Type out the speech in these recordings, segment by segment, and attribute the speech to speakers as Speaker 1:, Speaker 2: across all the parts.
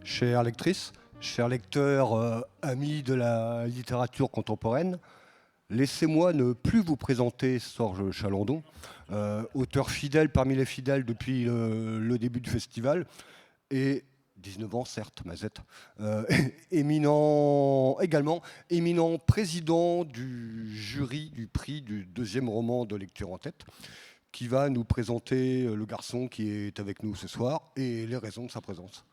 Speaker 1: Chère lectrice, chers lecteurs, amis de la littérature contemporaine, laissez-moi ne plus vous présenter Sorge Chalandon, auteur fidèle parmi les fidèles depuis le début du festival, et 19 ans certes, Mazette, éminent président du jury du prix du deuxième roman de lecture en tête, qui va nous présenter le garçon qui est avec nous ce soir et les raisons de sa présence.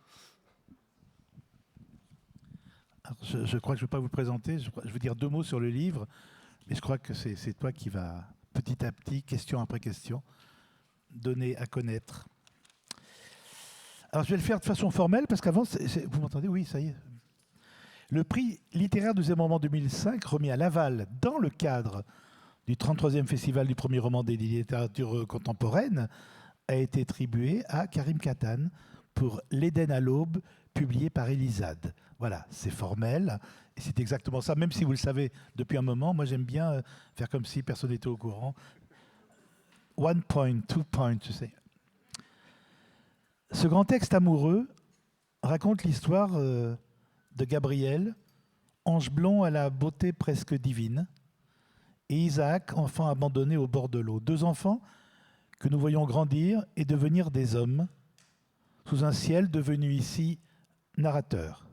Speaker 2: Alors, je crois que je ne vais pas vous le présenter, je vais dire 2 mots sur le livre, mais je crois que c'est toi qui vas petit à petit, question après question, donner à connaître. Alors je vais le faire de façon formelle, parce qu'avant, vous m'entendez? Oui, ça y est. Le prix littéraire deuxième roman 2005, remis à Laval dans le cadre du 33e Festival du premier roman des littératures contemporaines, a été attribué à Karim Katan pour L'Éden à l'aube, publié par Elisade. Voilà, c'est formel, et c'est exactement ça, même si vous le savez depuis un moment. Moi, j'aime bien faire comme si personne n'était au courant. 1 point, 2 points, tu sais. Ce grand texte amoureux raconte l'histoire de Gabriel, ange blond à la beauté presque divine, et Isaac, enfant abandonné au bord de l'eau. 2 enfants que nous voyons grandir et devenir des hommes, sous un ciel devenu ici narrateur.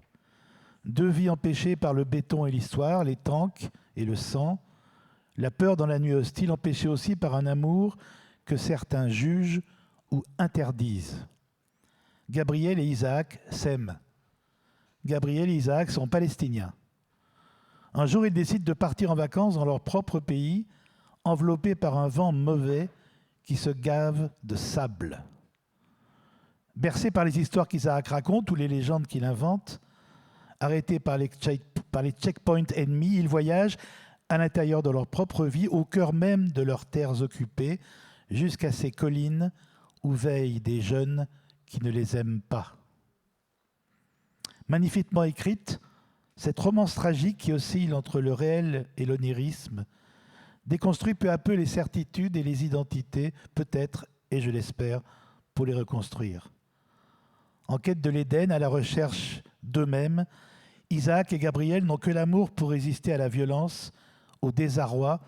Speaker 2: 2 vies empêchées par le béton et l'histoire, les tanks et le sang, la peur dans la nuit hostile, empêchée aussi par un amour que certains jugent ou interdisent. Gabriel et Isaac s'aiment. Gabriel et Isaac sont palestiniens. Un jour, ils décident de partir en vacances dans leur propre pays, enveloppés par un vent mauvais qui se gave de sable. Bercés par les histoires qu'Isaac raconte ou les légendes qu'il invente, arrêtés par les checkpoints ennemis, ils voyagent à l'intérieur de leur propre vie, au cœur même de leurs terres occupées, jusqu'à ces collines où veillent des jeunes qui ne les aiment pas. Magnifiquement écrite, cette romance tragique qui oscille entre le réel et l'onirisme déconstruit peu à peu les certitudes et les identités, peut-être, et je l'espère, pour les reconstruire. En quête de l'Éden, à la recherche d'eux-mêmes, Isaac et Gabriel n'ont que l'amour pour résister à la violence, au désarroi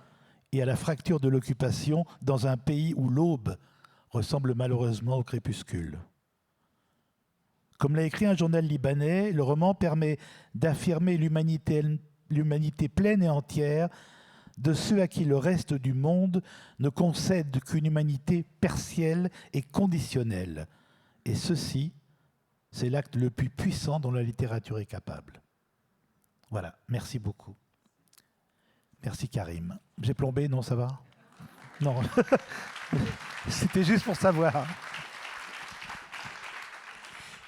Speaker 2: et à la fracture de l'occupation dans un pays où l'aube ressemble malheureusement au crépuscule. Comme l'a écrit un journal libanais, le roman permet d'affirmer l'humanité pleine et entière de ceux à qui le reste du monde ne concède qu'une humanité partielle et conditionnelle. Et ceci, c'est l'acte le plus puissant dont la littérature est capable. Voilà, merci beaucoup. Merci Karim. J'ai plombé, non, ça va? Non, c'était juste pour savoir.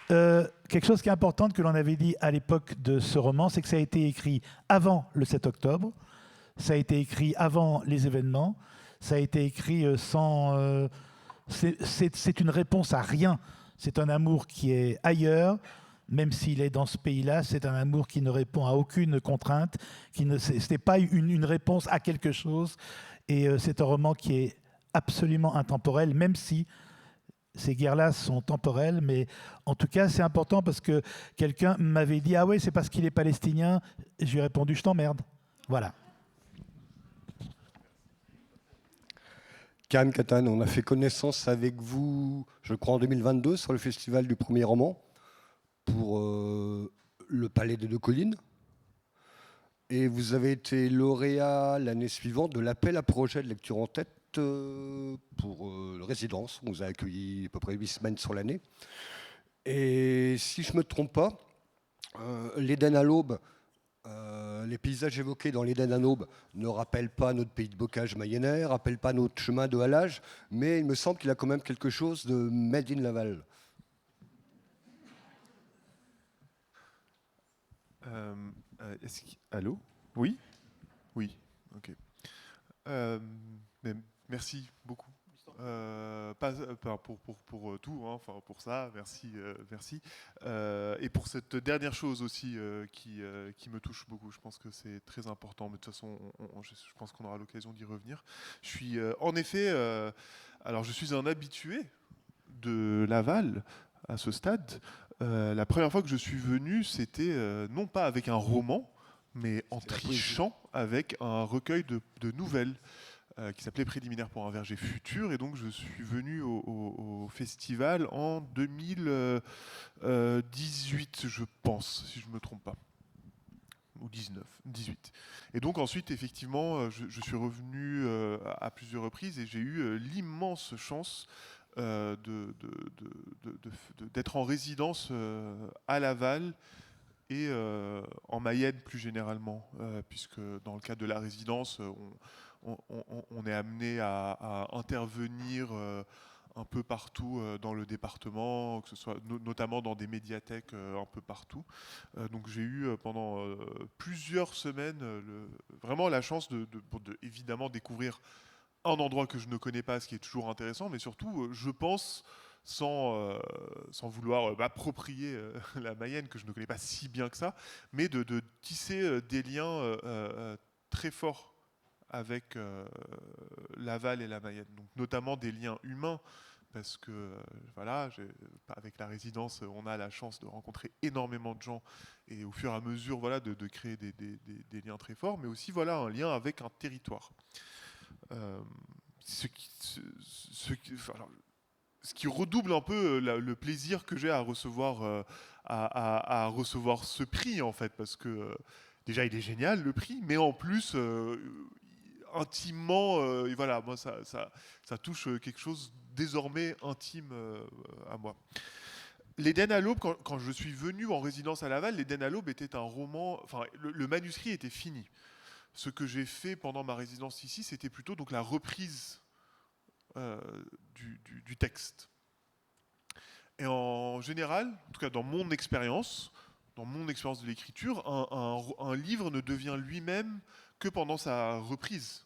Speaker 2: Quelque chose qui est important que l'on avait dit à l'époque de ce roman, c'est que ça a été écrit avant le 7 octobre, ça a été écrit avant les événements, ça a été écrit sans... c'est une réponse à rien, c'est un amour qui est ailleurs, même s'il est dans ce pays-là, c'est un amour qui ne répond à aucune contrainte, ce n'est pas une réponse à quelque chose, et c'est un roman qui est absolument intemporel, même si ces guerres-là sont temporelles, mais en tout cas, c'est important parce que quelqu'un m'avait dit « Ah ouais, c'est parce qu'il est palestinien ». Je lui ai répondu « Je t'emmerde ». Voilà.
Speaker 1: Karim Katan, on a fait connaissance avec vous, je crois, en 2022, sur le festival du premier roman, pour le Palais des Deux Collines. Et vous avez été lauréat l'année suivante de l'appel à projet de lecture en tête pour résidence. On vous a accueilli à peu près 8 semaines sur l'année. Et si je ne me trompe pas, l'Éden à l'aube, les paysages évoqués dans l'Éden à l'aube ne rappellent pas notre pays de bocage mayennais, ne rappellent pas notre chemin de halage, mais il me semble qu'il a quand même quelque chose de made in Laval.
Speaker 3: Allô? Oui? Oui, ok. Mais merci beaucoup. Pour tout, hein, enfin pour ça, merci. Et pour cette dernière chose aussi qui me touche beaucoup, je pense que c'est très important, mais de toute façon, je pense qu'on aura l'occasion d'y revenir. Je suis en effet, alors je suis un habitué de Laval à ce stade, La première fois que je suis venu, c'était non pas avec un roman, mais en
Speaker 1: C'était la poésie.
Speaker 3: trichant avec un recueil de nouvelles qui s'appelait Préliminaire pour un verger futur. Et donc je suis venu au festival en 2018, je pense, si je ne me trompe pas. Ou 18. Et donc ensuite, effectivement, je suis revenu à plusieurs reprises et j'ai eu l'immense chance d'être en résidence à Laval et en Mayenne plus généralement, puisque dans le cadre de la résidence, on est amené à intervenir un peu partout dans le département, que ce soit notamment dans des médiathèques un peu partout. Donc j'ai eu pendant plusieurs semaines vraiment la chance de évidemment découvrir un endroit que je ne connais pas, ce qui est toujours intéressant, mais surtout, je pense, sans vouloir m'approprier la Mayenne, que je ne connais pas si bien que ça, mais de tisser des liens très forts avec Laval et la Mayenne. Donc, notamment des liens humains, parce que voilà, avec la résidence, on a la chance de rencontrer énormément de gens et au fur et à mesure voilà, de créer des liens très forts, mais aussi voilà, un lien avec un territoire. Ce qui redouble un peu le plaisir que j'ai à recevoir, à recevoir ce prix, en fait, parce que déjà, il est génial, le prix, mais en plus, intimement, et voilà, moi, ça touche quelque chose désormais intime à moi. L'Éden à l'aube, quand je suis venu en résidence à Laval, l'Éden à l'aube était un roman, enfin, le manuscrit était fini. Ce que j'ai fait pendant ma résidence ici, c'était plutôt donc la reprise du texte. Et en général, en tout cas dans mon expérience de l'écriture, un livre ne devient lui-même que pendant sa reprise,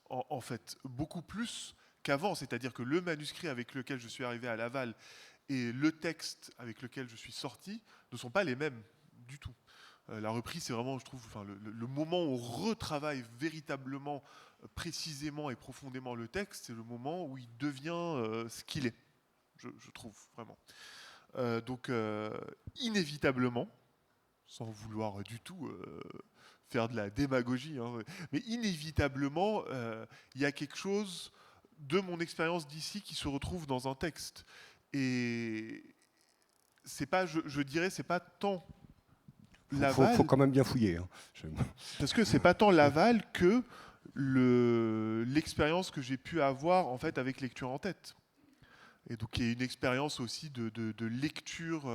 Speaker 3: en fait, beaucoup plus qu'avant. C'est-à-dire que le manuscrit avec lequel je suis arrivé à Laval et le texte avec lequel je suis sorti ne sont pas les mêmes du tout. La reprise, c'est vraiment, je trouve, enfin, le moment où on retravaille véritablement, précisément et profondément le texte, c'est le moment où il devient ce qu'il est, je trouve, vraiment. Donc, inévitablement, sans vouloir du tout faire de la démagogie, hein, mais inévitablement, il y a quelque chose de mon expérience d'ici qui se retrouve dans un texte. Et c'est pas, je dirais, c'est pas tant Laval,
Speaker 1: Faut quand même bien fouiller. Hein.
Speaker 3: parce que c'est pas tant Laval que l'expérience que j'ai pu avoir en fait avec lecture en tête. Et donc il y a une expérience aussi de lecture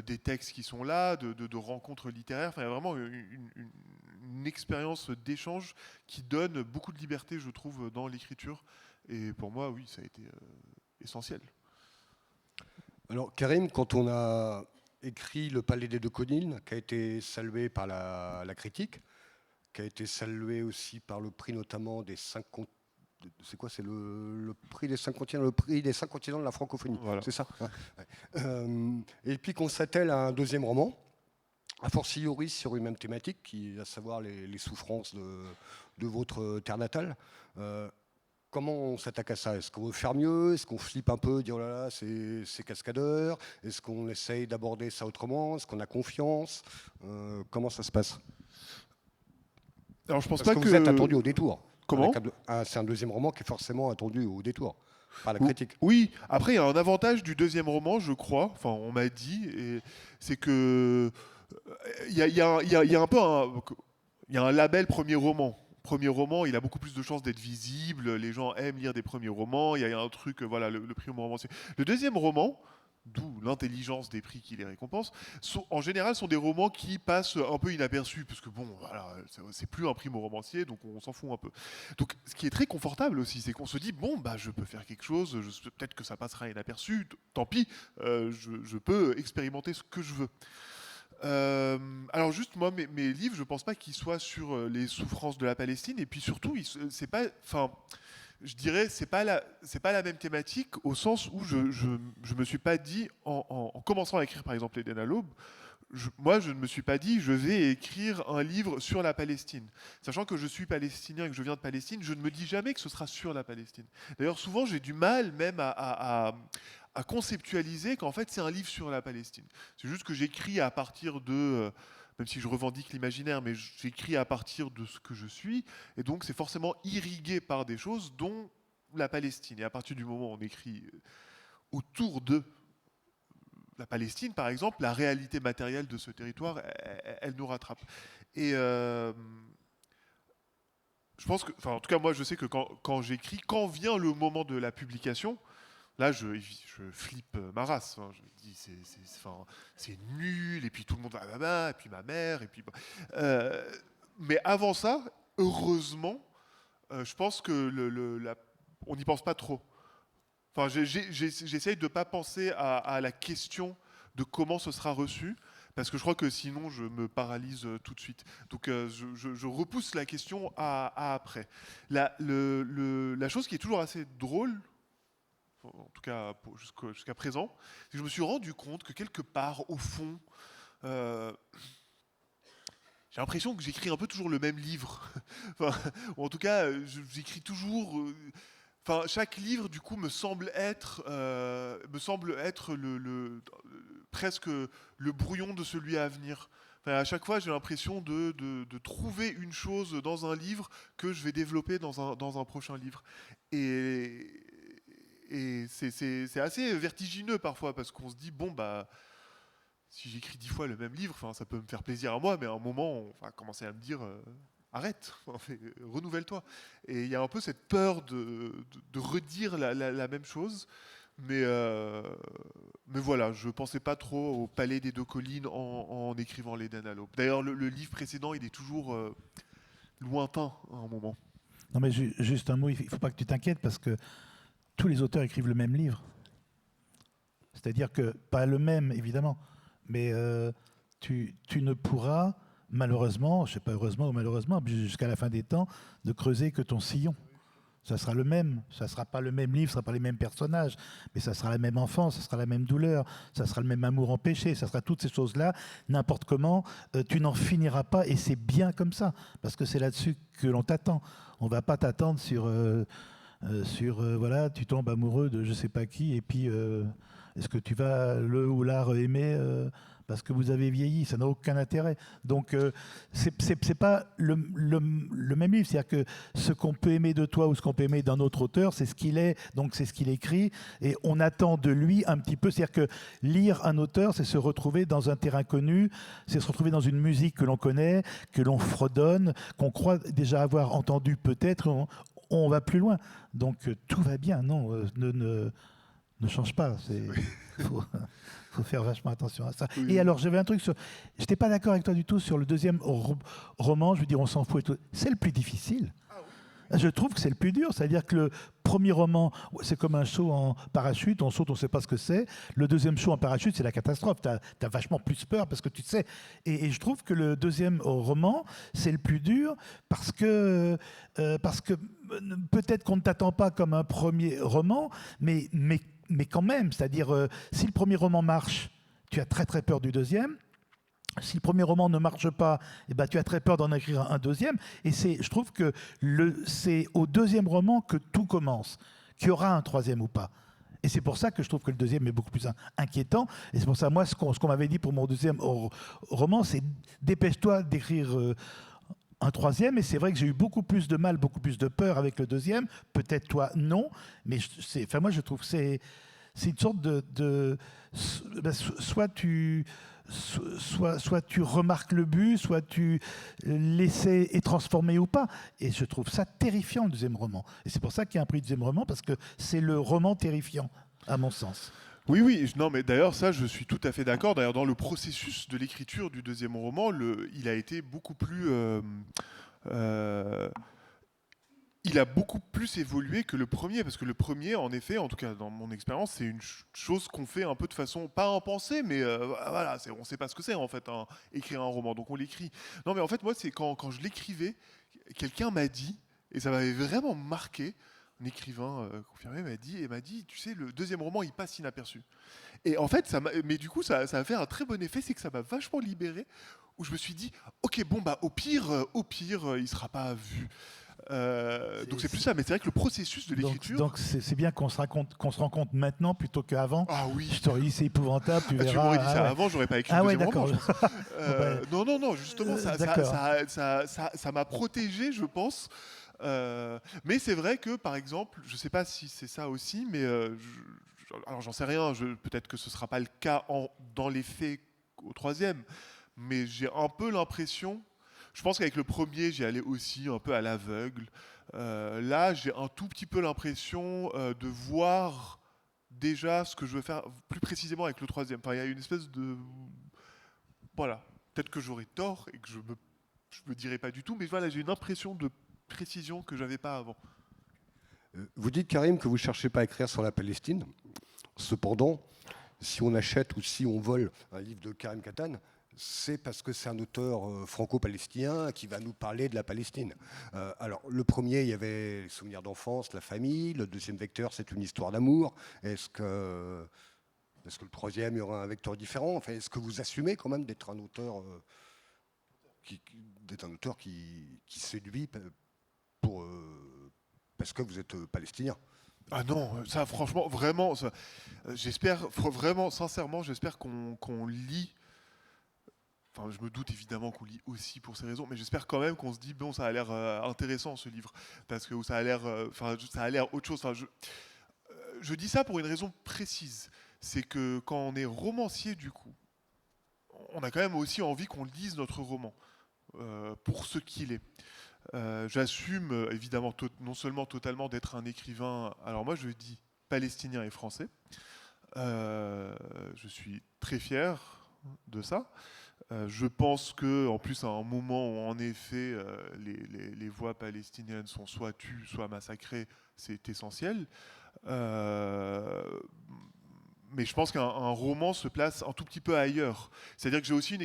Speaker 3: des textes qui sont là, de rencontres littéraires. Enfin, il y a vraiment une expérience d'échange qui donne beaucoup de liberté, je trouve, dans l'écriture. Et pour moi, oui, ça a été essentiel.
Speaker 1: Alors, Karim, quand on a écrit Le Palais des Deux Collines, qui a été salué par la critique, qui a été salué aussi par le prix notamment des 50. C'est quoi? C'est le prix des 5 continents, le prix des 5 continents de la francophonie.
Speaker 3: Voilà.
Speaker 1: C'est ça. Et puis qu'on s'attelle à un deuxième roman, a fortiori sur une même thématique, qui est à savoir les souffrances de votre terre natale. Comment on s'attaque à ça? Est-ce qu'on veut faire mieux? Est-ce qu'on flippe un peu, dire oh là là, c'est cascadeur? Est-ce qu'on essaye d'aborder ça autrement? Est-ce qu'on a confiance? Comment ça se passe?
Speaker 3: Alors je pense
Speaker 1: Parce
Speaker 3: pas
Speaker 1: que vous êtes attendu au détour.
Speaker 3: Comment?
Speaker 1: C'est un deuxième roman qui est forcément attendu au détour par la critique.
Speaker 3: Oui, après il y a un avantage du deuxième roman, je crois, enfin on m'a dit, et c'est que il y a un peu il y a un label premier roman. Premier roman, il a beaucoup plus de chances d'être visible, les gens aiment lire des premiers romans, il y a un truc, voilà, le prix romancier. Le deuxième roman, d'où l'intelligence des prix qui les récompensent, en général sont des romans qui passent un peu inaperçus, parce que bon, voilà, c'est plus un primo romancier, donc on s'en fout un peu. Donc ce qui est très confortable aussi, c'est qu'on se dit, bon, bah, je peux faire quelque chose, peut-être que ça passera inaperçu, tant pis, je peux expérimenter ce que je veux. Alors juste moi, mes livres, je pense pas qu'ils soient sur les souffrances de la Palestine, et puis surtout, c'est pas, enfin, je dirais, c'est pas la même thématique au sens où je me suis pas dit en commençant à écrire par exemple Eden à l'aube, moi je ne me suis pas dit je vais écrire un livre sur la Palestine, sachant que je suis palestinien et que je viens de Palestine, je ne me dis jamais que ce sera sur la Palestine. D'ailleurs souvent j'ai du mal même à conceptualiser qu'en fait c'est un livre sur la Palestine. C'est juste que j'écris à partir de, même si je revendique l'imaginaire, mais j'écris à partir de ce que je suis, et donc c'est forcément irrigué par des choses dont la Palestine. Et à partir du moment où on écrit autour de la Palestine, par exemple, la réalité matérielle de ce territoire, elle nous rattrape. Et je pense que, enfin, en tout cas, moi, je sais que quand j'écris, quand vient le moment de la publication, là, je flippe ma race. Hein. Je me dis, c'est nul, et puis tout le monde va, et puis ma mère, et puis. Mais avant ça, heureusement, je pense que on n'y pense pas trop. Enfin, j'essaye de ne pas penser à la question de comment ce sera reçu, parce que je crois que sinon je me paralyse tout de suite. Donc je repousse la question à après. La chose qui est toujours assez drôle, en tout cas jusqu'à présent, c'est que je me suis rendu compte que quelque part, au fond, j'ai l'impression que j'écris un peu toujours le même livre. Enfin, ou en tout cas, j'écris toujours... Enfin, chaque livre, du coup, me semble être presque le brouillon de celui à venir. Enfin, à chaque fois, j'ai l'impression de trouver une chose dans un livre que je vais développer dans un prochain livre. Et c'est assez vertigineux parfois, parce qu'on se dit, bon, bah, si j'écris 10 fois le même livre, ça peut me faire plaisir à moi, mais à un moment, on va commencer à me dire... arrête, renouvelle-toi. Et il y a un peu cette peur de redire la même chose. Mais voilà, je ne pensais pas trop au Palais des Deux Collines en écrivant l'Éden à l'aube. D'ailleurs, le livre précédent, il est toujours lointain à un moment.
Speaker 2: Non, mais juste un mot, il ne faut pas que tu t'inquiètes, parce que tous les auteurs écrivent le même livre. C'est-à-dire que, pas le même, évidemment, mais tu ne pourras... malheureusement, je ne sais pas heureusement ou malheureusement, jusqu'à la fin des temps, de creuser que ton sillon. Ça sera le même. Ça ne sera pas le même livre, ça ne sera pas les mêmes personnages, mais ça sera la même enfance, ça sera la même douleur, ça sera le même amour empêché, ça sera toutes ces choses-là, n'importe comment. Tu n'en finiras pas, et c'est bien comme ça, parce que c'est là-dessus que l'on t'attend. On ne va pas t'attendre sur voilà, tu tombes amoureux de je ne sais pas qui, et puis est-ce que tu vas le ou la aimer parce que vous avez vieilli, ça n'a aucun intérêt. Donc, c'est pas le même livre. C'est-à-dire que ce qu'on peut aimer de toi ou ce qu'on peut aimer d'un autre auteur, c'est ce qu'il est, donc c'est ce qu'il écrit. Et on attend de lui un petit peu. C'est-à-dire que lire un auteur, c'est se retrouver dans un terrain connu, c'est se retrouver dans une musique que l'on connaît, que l'on fredonne, qu'on croit déjà avoir entendu peut-être. On va plus loin. Donc, tout va bien. Non, ne change pas. Faut faire vachement attention à ça. Oui. Et alors, j'avais un truc sur... Je n'étais pas d'accord avec toi du tout sur le deuxième roman. Je veux dire, on s'en fout et tout. C'est le plus difficile. Ah oui. Je trouve que c'est le plus dur. C'est-à-dire que le premier roman, c'est comme un saut en parachute. On saute, on ne sait pas ce que c'est. Le deuxième saut en parachute, c'est la catastrophe. Tu as vachement plus peur parce que tu sais. Et je trouve que le deuxième roman, c'est le plus dur parce que peut-être qu'on ne t'attend pas comme un premier roman, mais quand même, c'est-à-dire, si le premier roman marche, tu as très très peur du deuxième. Si le premier roman ne marche pas, eh ben, tu as très peur d'en écrire un deuxième. Et je trouve que c'est au deuxième roman que tout commence, qu'il y aura un troisième ou pas. Et c'est pour ça que je trouve que le deuxième est beaucoup plus inquiétant. Et c'est pour ça, moi, ce qu'on m'avait dit pour mon deuxième roman, c'est dépêche-toi d'écrire... un troisième, et c'est vrai que j'ai eu beaucoup plus de mal, beaucoup plus de peur avec le deuxième. Peut-être toi, non. Mais moi, je trouve que c'est une sorte soit tu remarques le but, soit tu l'essaies et transformer ou pas. Et je trouve ça terrifiant, le deuxième roman. Et c'est pour ça qu'il y a un prix deuxième roman, parce que c'est le roman terrifiant, à mon sens.
Speaker 3: Oui, non, mais d'ailleurs, ça, je suis tout à fait d'accord. D'ailleurs, dans le processus de l'écriture du deuxième roman, il a été beaucoup plus... il a beaucoup plus évolué que le premier, parce que le premier, en effet, en tout cas dans mon expérience, c'est une chose qu'on fait un peu de façon, pas en pensée, mais voilà, on ne sait pas ce que c'est, en fait, écrire un roman, donc on l'écrit. Non, mais en fait, moi, c'est quand je l'écrivais, quelqu'un m'a dit, et ça m'avait vraiment marqué, un écrivain confirmé m'a dit, tu sais, le deuxième roman, il passe inaperçu. Et en fait, mais du coup, ça a fait un très bon effet, c'est que ça m'a vachement libéré, où je me suis dit, ok, bon, bah, au pire, il sera pas vu. Donc c'est plus ça, mais c'est vrai que le processus de l'écriture...
Speaker 2: Donc c'est bien qu'on se rend compte maintenant plutôt qu'avant.
Speaker 3: Ah oui.
Speaker 2: Je t'aurais dit c'est épouvantable, tu verras.
Speaker 3: Tu m'aurais dit ça avant, j'aurais pas écrit le deuxième roman. Non, justement, ça m'a protégé, je pense. Mais c'est vrai que, par exemple, je sais pas si c'est ça aussi, mais alors j'en sais rien, peut-être que ce sera pas le cas dans les faits au troisième, mais j'ai un peu l'impression... Je pense qu'avec le premier, j'y allais aussi un peu à l'aveugle. Là, j'ai un tout petit peu l'impression de voir déjà ce que je veux faire plus précisément avec le troisième. Enfin, il y a une espèce de... Voilà. Peut-être que j'aurais tort et que je me dirais pas du tout, mais voilà, j'ai une impression de précision que j'avais pas avant.
Speaker 1: Vous dites, Karim, que vous ne cherchez pas à écrire sur la Palestine. Cependant, si on achète ou si on vole un livre de Karim Katan, c'est parce que c'est un auteur franco-palestinien qui va nous parler de la Palestine. Alors, le premier, il y avait les souvenirs d'enfance, la famille. Le deuxième vecteur, c'est une histoire d'amour. Est-ce que le troisième, il y aura un vecteur différent? Enfin, est-ce que vous assumez quand même d'être un auteur qui séduit parce que vous êtes palestinien?
Speaker 3: Ah non, ça franchement, vraiment, j'espère, vraiment, sincèrement, j'espère qu'on lit. Enfin, je me doute évidemment qu'on lit aussi pour ces raisons, mais j'espère quand même qu'on se dit bon, ça a l'air intéressant ce livre, parce que ça a l'air autre chose. Enfin, je dis ça pour une raison précise, c'est que quand on est romancier du coup, on a quand même aussi envie qu'on lise notre roman pour ce qu'il est. J'assume évidemment non seulement totalement d'être un écrivain. Alors moi, je dis palestinien et français. Je suis très fier de ça. Je pense que, en plus, à un moment où, en effet, les voix palestiniennes sont soit tues, soit massacrées, c'est essentiel. Mais je pense qu'un roman se place un tout petit peu ailleurs. C'est-à-dire que j'ai aussi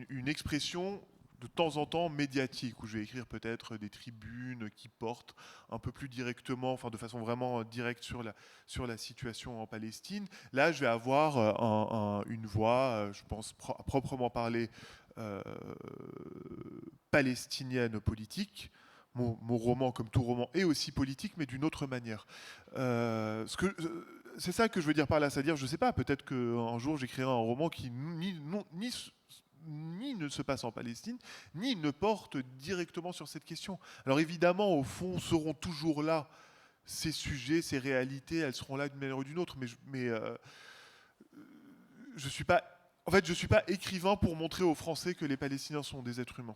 Speaker 3: une expression de temps en temps médiatique, où je vais écrire peut-être des tribunes qui portent un peu plus directement, enfin de façon vraiment directe sur la situation en Palestine. Là, je vais avoir une voix, je pense à proprement parler, palestinienne politique. Mon roman, comme tout roman, est aussi politique, mais d'une autre manière. C'est ça que je veux dire par là, c'est-à-dire, je ne sais pas, peut-être qu'un jour j'écrirai un roman qui ni ne se passe en Palestine, ni ne porte directement sur cette question. Alors évidemment, au fond, seront toujours là ces sujets, ces réalités, elles seront là d'une manière ou d'une autre, mais je suis pas écrivain pour montrer aux Français que les Palestiniens sont des êtres humains.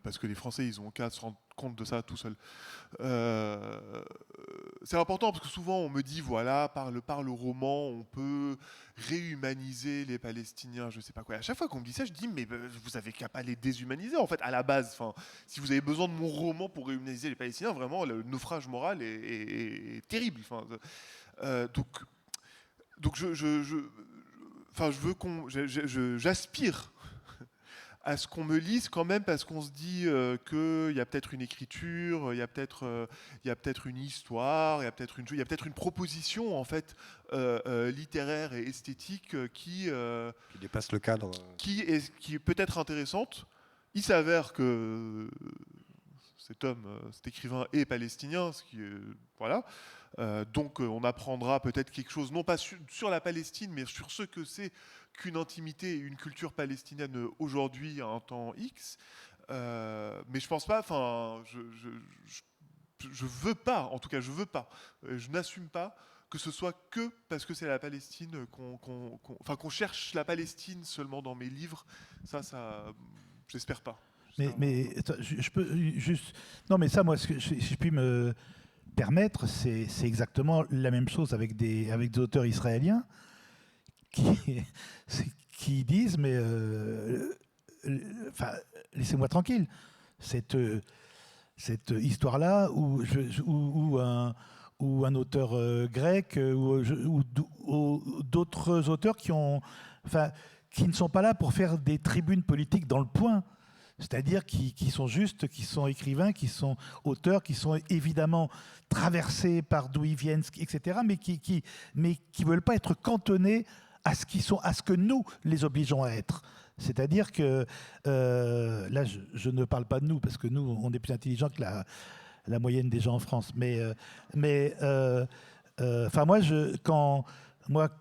Speaker 3: Parce que les Français, ils ont qu'à se rendre compte de ça tout seuls. C'est important parce que souvent on me dit, voilà, par le roman, on peut réhumaniser les Palestiniens, je sais pas quoi. Et à chaque fois qu'on me dit ça, je dis, mais vous avez qu'à pas les déshumaniser, en fait, à la base. Si vous avez besoin de mon roman pour réhumaniser les Palestiniens, vraiment, le naufrage moral est terrible. Donc j'aspire à ce qu'on me lise quand même, parce qu'on se dit qu'il y a peut-être une écriture, il y a peut-être une histoire, il y a peut-être une proposition en fait littéraire et esthétique qui
Speaker 1: dépasse le cadre.
Speaker 3: Qui est peut-être intéressante. Il s'avère que cet écrivain est palestinien, ce qui est, voilà. Donc on apprendra peut-être quelque chose, non pas sur la Palestine, mais sur ce que c'est qu'une intimité et une culture palestinienne aujourd'hui à un temps X. Mais je pense pas, je veux pas, en tout cas je veux pas, je n'assume pas que ce soit que parce que c'est la Palestine qu'on cherche la Palestine seulement dans mes livres. Ça j'espère pas.
Speaker 2: Mais attends, je peux juste... Non, mais ça, moi, si je puis me permettre, c'est exactement la même chose avec des auteurs israéliens qui disent, mais laissez-moi tranquille. Cette histoire-là, où un auteur grec ou d'autres auteurs qui ne sont pas là pour faire des tribunes politiques dans le point. C'est-à-dire qui sont écrivains, qui sont auteurs, qui sont évidemment traversés par d'où ils viennent, etc., mais qui veulent pas être cantonnés à ce que nous les obligeons à être. C'est-à-dire que, là, je ne parle pas de nous, parce que nous, on est plus intelligents que la moyenne des gens en France. Enfin,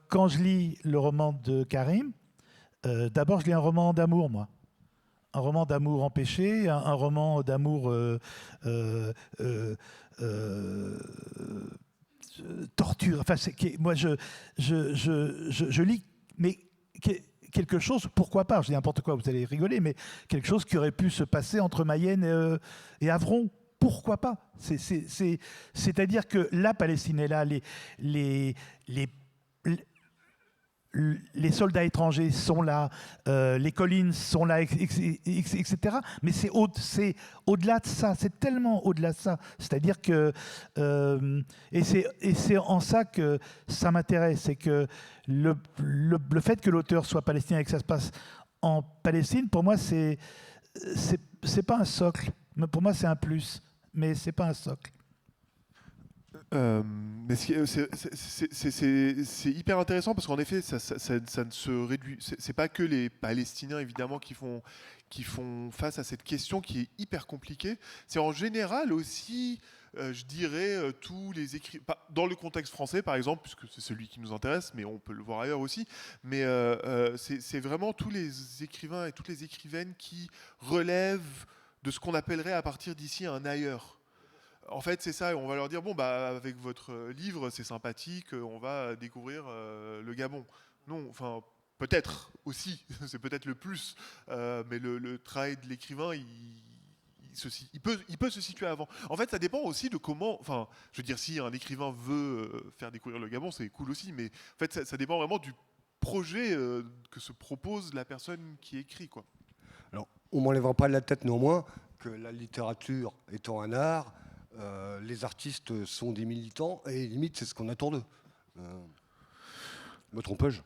Speaker 2: quand je lis le roman de Karim, d'abord, je lis un roman d'amour, moi. Un roman d'amour empêché, un roman d'amour torture. Enfin, moi, je lis, mais quelque chose, pourquoi pas, je dis n'importe quoi, vous allez rigoler, mais quelque chose qui aurait pu se passer entre Mayenne et Avron. Pourquoi pas? C'est-à-dire que la Palestine est là, les soldats étrangers sont là, les collines sont là, etc. Mais c'est au-delà de ça, c'est tellement au-delà de ça. C'est-à-dire que, et c'est en ça que ça m'intéresse, c'est que le fait que l'auteur soit palestinien et que ça se passe en Palestine, pour moi, c'est pas un socle. Mais pour moi, c'est un plus, mais c'est pas un socle.
Speaker 3: Mais c'est hyper intéressant parce qu'en effet, ça ne se réduit. C'est pas que les Palestiniens évidemment qui font face à cette question qui est hyper compliquée. C'est en général aussi, je dirais, tous les écrivains. Dans le contexte français, par exemple, puisque c'est celui qui nous intéresse, mais on peut le voir ailleurs aussi. Mais c'est vraiment tous les écrivains et toutes les écrivaines qui relèvent de ce qu'on appellerait à partir d'ici un ailleurs. En fait, c'est ça. On va leur dire bon, bah, avec votre livre, c'est sympathique. On va découvrir le Gabon. Non, enfin, peut-être aussi. C'est peut-être le plus. Mais le travail de l'écrivain, il peut se situer avant. En fait, ça dépend aussi de comment. Enfin, je veux dire, si un écrivain veut faire découvrir le Gabon, c'est cool aussi. Mais en fait, ça dépend vraiment du projet que se propose la personne qui écrit, quoi.
Speaker 1: Alors, on m'enlèvera pas de la tête néanmoins que la littérature étant un art, les artistes sont des militants et limite c'est ce qu'on attend d'eux. Me trompe-je?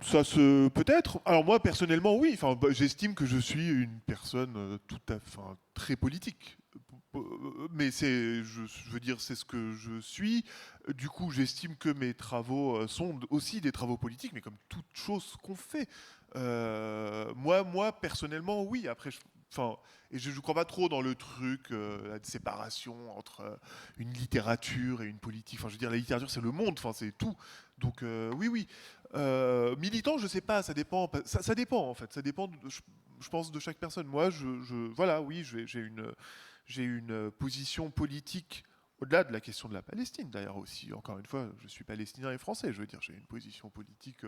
Speaker 3: Ça se peut-être. Alors moi personnellement oui. Enfin, j'estime que je suis une personne très politique. Mais je veux dire, c'est ce que je suis. Du coup, j'estime que mes travaux sont aussi des travaux politiques, mais comme toute chose qu'on fait. Moi personnellement oui. Après, et je ne crois pas trop dans le truc, la séparation entre une littérature et une politique. Enfin, je veux dire, la littérature, c'est le monde, enfin, c'est tout. Donc, oui. Militant, je ne sais pas, ça dépend. Ça dépend, en fait. Ça dépend, je pense, de chaque personne. Moi, voilà, oui, j'ai une position politique au-delà de la question de la Palestine, d'ailleurs aussi. Encore une fois, je suis palestinien et français. Je veux dire, j'ai une position politique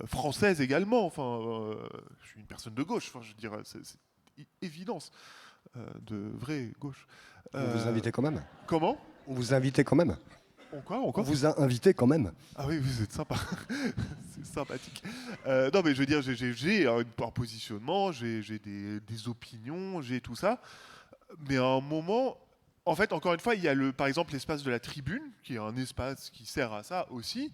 Speaker 3: française également. Enfin, je suis une personne de gauche. Enfin, je veux dire, c'est évidence de vraie gauche.
Speaker 1: On vous invitait quand même.
Speaker 3: Comment?
Speaker 1: On vous invitait quand même.
Speaker 3: Encore
Speaker 1: On vous a invité quand même.
Speaker 3: Ah oui, vous êtes sympa. C'est sympathique. Non, mais je veux dire, j'ai un positionnement, j'ai des opinions, j'ai tout ça. Mais à un moment, en fait, encore une fois, il y a par exemple l'espace de la tribune, qui est un espace qui sert à ça aussi.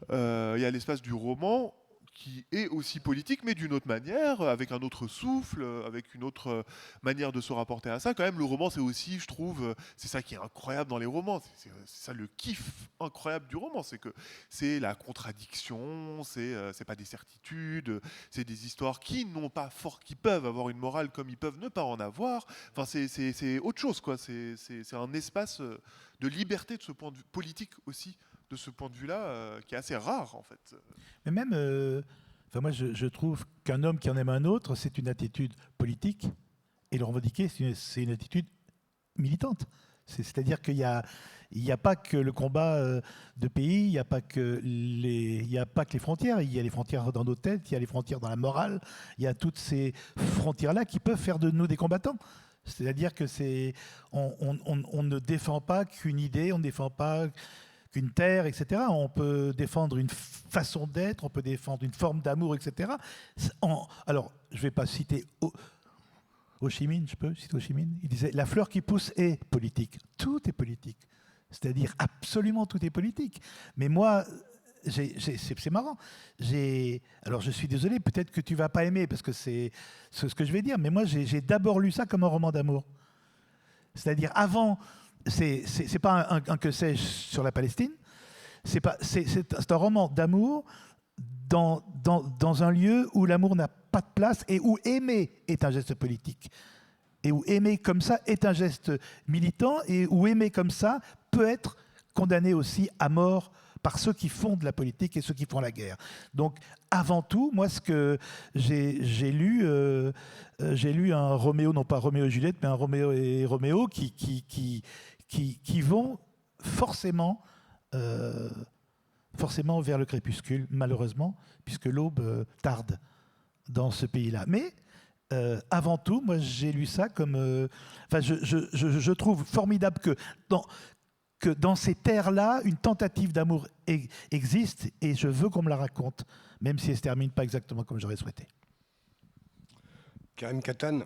Speaker 3: Il y a l'espace du roman, qui est aussi politique, mais d'une autre manière, avec un autre souffle, avec une autre manière de se rapporter à ça. Quand même, le roman, c'est aussi, je trouve, c'est ça qui est incroyable dans les romans. C'est ça le kiff incroyable du roman, c'est que c'est la contradiction, c'est pas des certitudes, c'est des histoires qui peuvent avoir une morale comme ils peuvent ne pas en avoir. Enfin, c'est autre chose, quoi. C'est un espace de liberté de ce point de vue politique aussi. De ce point de vue-là, qui est assez rare, en fait.
Speaker 2: Mais même, moi, je trouve qu'un homme qui en aime un autre, c'est une attitude politique, et le revendiquer, c'est une attitude militante. C'est-à-dire qu'il n'y a pas que le combat de pays, il n'y a pas que les frontières. Il y a les frontières dans nos têtes, il y a les frontières dans la morale, il y a toutes ces frontières-là qui peuvent faire de nous des combattants. C'est-à-dire que on ne défend pas qu'une idée, on ne défend pas qu'une terre, etc. On peut défendre une façon d'être, on peut défendre une forme d'amour, etc. Alors, je ne vais pas citer Ho Chi Minh, je peux citer Ho Chi Minh. Il disait « La fleur qui pousse est politique ». Tout est politique. C'est-à-dire, absolument tout est politique. Mais moi, c'est marrant. Alors, je suis désolé, peut-être que tu ne vas pas aimer, parce que c'est ce que je vais dire, mais moi, j'ai d'abord lu ça comme un roman d'amour. C'est-à-dire, avant... C'est pas un que sais-je sur la Palestine, c'est un roman d'amour dans un lieu où l'amour n'a pas de place et où aimer est un geste politique. Et où aimer comme ça est un geste militant et où aimer comme ça peut être condamné aussi à mort par ceux qui font de la politique et ceux qui font la guerre. Donc, avant tout, moi, ce que j'ai lu un Roméo, non pas Roméo et Juliette, mais un Roméo et Roméo qui vont forcément vers le crépuscule, malheureusement, puisque l'aube tarde dans ce pays-là. Mais avant tout, moi, j'ai lu ça comme... je trouve formidable que dans ces terres-là, une tentative d'amour existe et je veux qu'on me la raconte, même si elle ne se termine pas exactement comme j'aurais souhaité.
Speaker 1: Karim Katan,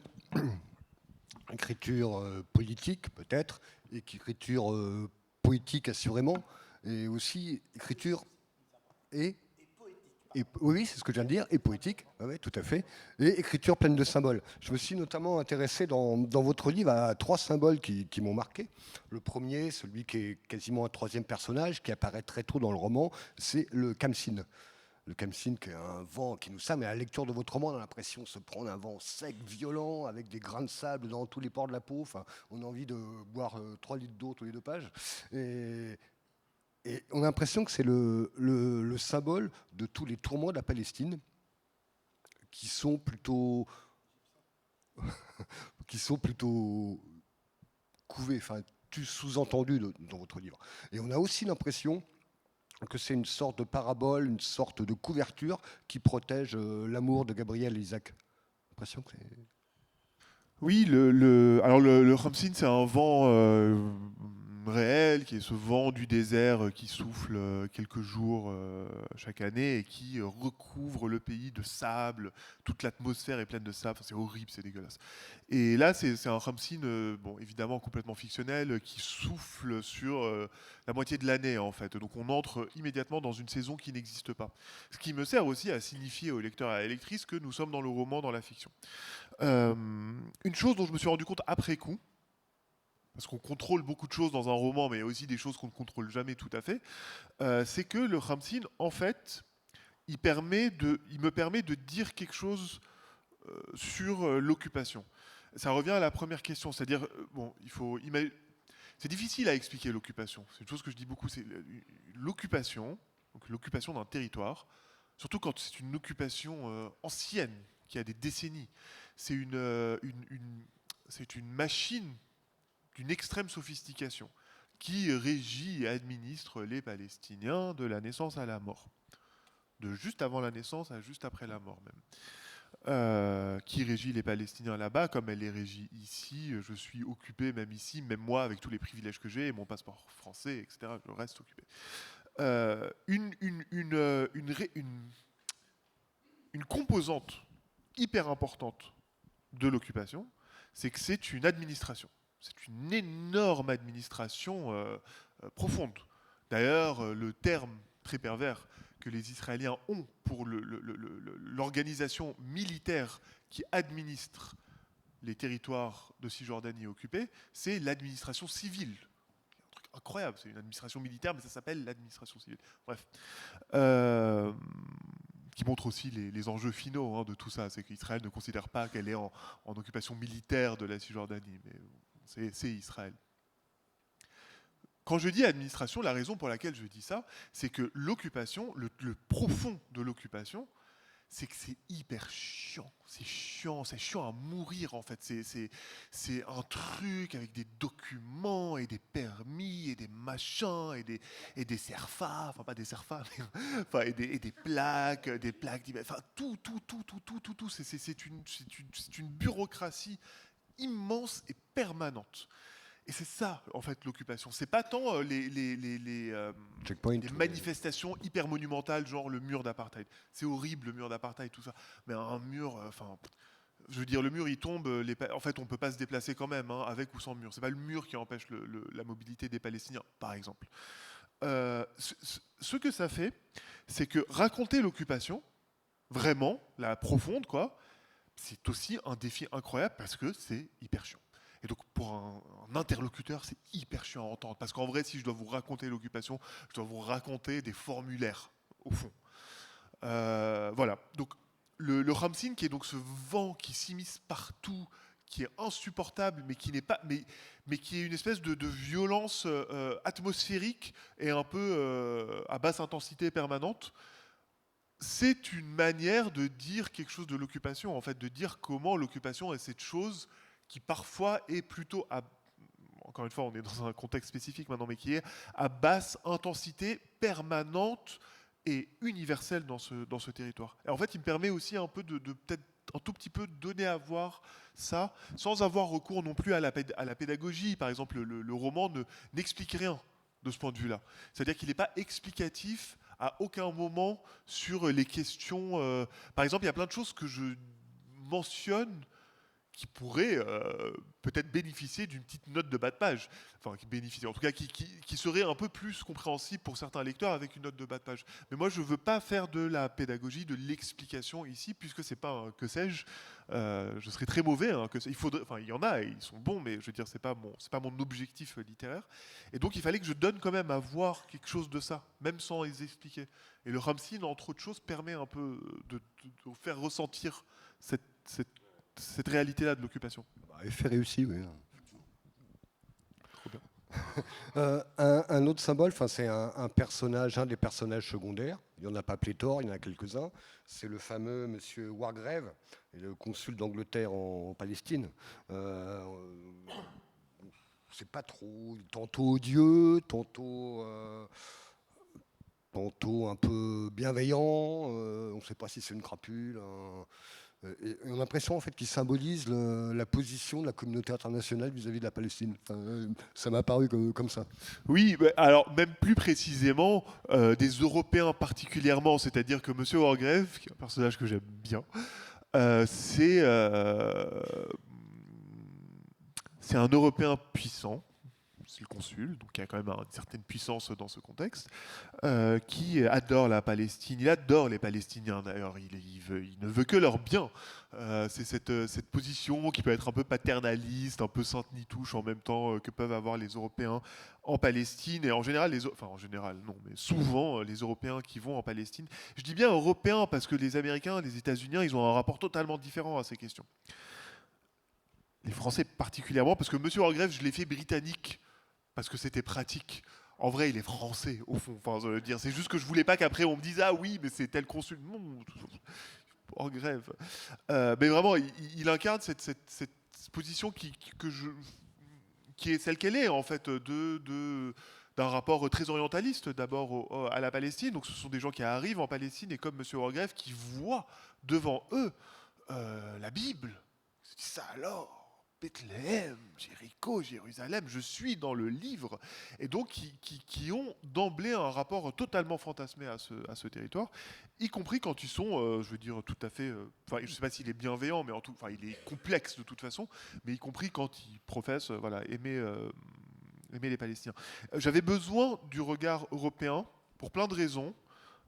Speaker 1: écriture politique peut-être, écriture poétique assurément, et aussi écriture oui, c'est ce que je viens de dire, et poétique, oui, tout à fait, et écriture pleine de symboles. Je me suis notamment intéressé dans votre livre à 3 symboles qui m'ont marqué. Le premier, celui qui est quasiment un 3e personnage, qui apparaît très tôt dans le roman, c'est le Khamsin. Le Khamsin, qui est un vent qui nous sème, mais à la lecture de votre roman, on a l'impression de se prendre un vent sec, violent, avec des grains de sable dans tous les pores de la peau. Enfin, on a envie de boire 3 litres d'eau tous les 2 pages. Et on a l'impression que c'est le symbole de tous les tourments de la Palestine qui sont plutôt couvés, enfin sous-entendus dans votre livre. Et on a aussi l'impression que c'est une sorte de parabole, une sorte de couverture qui protège l'amour de Gabriel et Isaac. L'impression que c'est...
Speaker 3: Oui, alors le Khamsin, c'est un vent réel, qui est ce vent du désert qui souffle quelques jours chaque année et qui recouvre le pays de sable. Toute l'atmosphère est pleine de sable. Enfin, c'est horrible, c'est dégueulasse. Et là, c'est un Khamsin, bon, évidemment complètement fictionnel, qui souffle sur la moitié de l'année, en fait. Donc on entre immédiatement dans une saison qui n'existe pas. Ce qui me sert aussi à signifier aux lecteurs et à la lectrice que nous sommes dans le roman, dans la fiction. Une chose dont je me suis rendu compte après coup, parce qu'on contrôle beaucoup de choses dans un roman, mais il y a aussi des choses qu'on ne contrôle jamais tout à fait, c'est que le Khamsin, en fait, il me permet de dire quelque chose sur l'occupation. Ça revient à la première question, c'est-à-dire, bon, c'est difficile à expliquer l'occupation. C'est une chose que je dis beaucoup, c'est l'occupation, donc l'occupation d'un territoire, surtout quand c'est une occupation ancienne, qui a des décennies. C'est une machine d'une extrême sophistication qui régit et administre les Palestiniens de la naissance à la mort. De juste avant la naissance à juste après la mort même. Qui régit les Palestiniens là-bas, comme elle les régit ici. Je suis occupé même ici, même moi avec tous les privilèges que j'ai, et mon passeport français, etc. Je reste occupé. Une composante hyper importante de l'occupation, c'est que c'est une administration. C'est une énorme administration profonde. D'ailleurs, le terme très pervers que les Israéliens ont pour l'organisation militaire qui administre les territoires de Cisjordanie occupés, c'est l'administration civile. C'est un truc incroyable, c'est une administration militaire, mais ça s'appelle l'administration civile. Bref. Qui montre aussi les enjeux finaux de tout ça. C'est qu'Israël ne considère pas qu'elle est en occupation militaire de la Cisjordanie, mais c'est Israël. Quand je dis administration, la raison pour laquelle je dis ça, c'est que l'occupation, le profond de l'occupation, c'est que c'est hyper chiant. C'est chiant à mourir en fait. C'est un truc avec des documents et des permis et des machins et des CERFA, enfin pas des CERFA, mais enfin, et des plaques, enfin tout. C'est une bureaucratie immense et permanente. Et c'est ça, en fait, l'occupation. C'est pas tant les manifestations hyper monumentales, genre le mur d'apartheid. C'est horrible, le mur d'apartheid, tout ça. Mais un mur, je veux dire, le mur, il tombe. En fait, on peut pas se déplacer quand même, avec ou sans mur. C'est pas le mur qui empêche la mobilité des Palestiniens, par exemple. Ce que ça fait, c'est que raconter l'occupation, vraiment, la profonde, quoi, c'est aussi un défi incroyable parce que c'est hyper chiant. Et donc, pour un interlocuteur, c'est hyper chiant à entendre. Parce qu'en vrai, si je dois vous raconter l'occupation, je dois vous raconter des formulaires, au fond. Voilà. Donc le Ramsin, qui est donc ce vent qui s'immisce partout, qui est insupportable, mais qui n'est pas, mais qui est une espèce de violence atmosphérique et un peu à basse intensité permanente. C'est une manière de dire quelque chose de l'occupation, en fait, de dire comment l'occupation est cette chose qui parfois est plutôt encore une fois, on est dans un contexte spécifique maintenant, mais qui est à basse intensité permanente et universelle dans ce territoire. Et en fait, il me permet aussi un peu de peut-être un tout petit peu donner à voir ça, sans avoir recours non plus à la pédagogie. Par exemple, le roman n'explique rien de ce point de vue-là. C'est-à-dire qu'il n'est pas explicatif à aucun moment sur les questions. Par exemple, il y a plein de choses que je mentionne qui pourraient peut-être bénéficier d'une petite note de bas de page. Enfin, qui bénéficie, en tout cas, qui serait un peu plus compréhensible pour certains lecteurs avec une note de bas de page. Mais moi, je ne veux pas faire de la pédagogie, de l'explication ici, puisque c'est pas un que sais-je. Je serais très mauvais. Il y en a et ils sont bons, mais je veux dire, c'est pas mon objectif littéraire. Et donc, il fallait que je donne quand même à voir quelque chose de ça, même sans les expliquer. Et le Ramsin, entre autres choses, permet un peu de faire ressentir cette réalité-là de l'occupation.
Speaker 1: Effet réussi, oui.
Speaker 3: Trop bien.
Speaker 1: Un autre symbole, c'est un personnage, un des personnages secondaires. Il n'y en a pas pléthore, il y en a quelques-uns. C'est le fameux monsieur Wargrave, le consul d'Angleterre en Palestine. C'est pas trop, tantôt odieux, tantôt un peu bienveillant. On ne sait pas si c'est une crapule. Et on a l'impression en fait qu'il symbolise la position de la communauté internationale vis-à-vis de la Palestine. Ça m'a paru comme ça.
Speaker 3: Oui, alors même plus précisément, des Européens particulièrement, c'est-à-dire que M. Wargrave, qui est un personnage que j'aime bien, c'est un Européen puissant, c'est le consul, donc il y a quand même une certaine puissance dans ce contexte, qui adore la Palestine. Il adore les Palestiniens d'ailleurs, il ne veut que leur bien. C'est cette position qui peut être un peu paternaliste, un peu sainte-nitouche en même temps que peuvent avoir les Européens en Palestine. Et en général, en général non, mais souvent les Européens qui vont en Palestine. Je dis bien Européens parce que les Américains, les États-Unis, ils ont un rapport totalement différent à ces questions. Les Français particulièrement, parce que M. Wargrave, je l'ai fait britannique, parce que c'était pratique. En vrai, il est français, au fond. Enfin, je veux dire, c'est juste que je voulais pas qu'après on me dise ah oui, mais c'est tel consul. Non, en grève. Mais vraiment, il incarne cette position qui est celle qu'elle est en fait d'un rapport très orientaliste d'abord à la Palestine. Donc, ce sont des gens qui arrivent en Palestine et comme M. Wargrave qui voient devant eux la Bible. Ça alors. Bethléem, Jéricho, Jérusalem, je suis dans le livre. Et donc, qui ont d'emblée un rapport totalement fantasmé à ce territoire, y compris quand ils sont, je veux dire, tout à fait. Je ne sais pas s'il est bienveillant, mais il est complexe de toute façon, mais y compris quand ils professent aimer les Palestiniens. J'avais besoin du regard européen pour plein de raisons.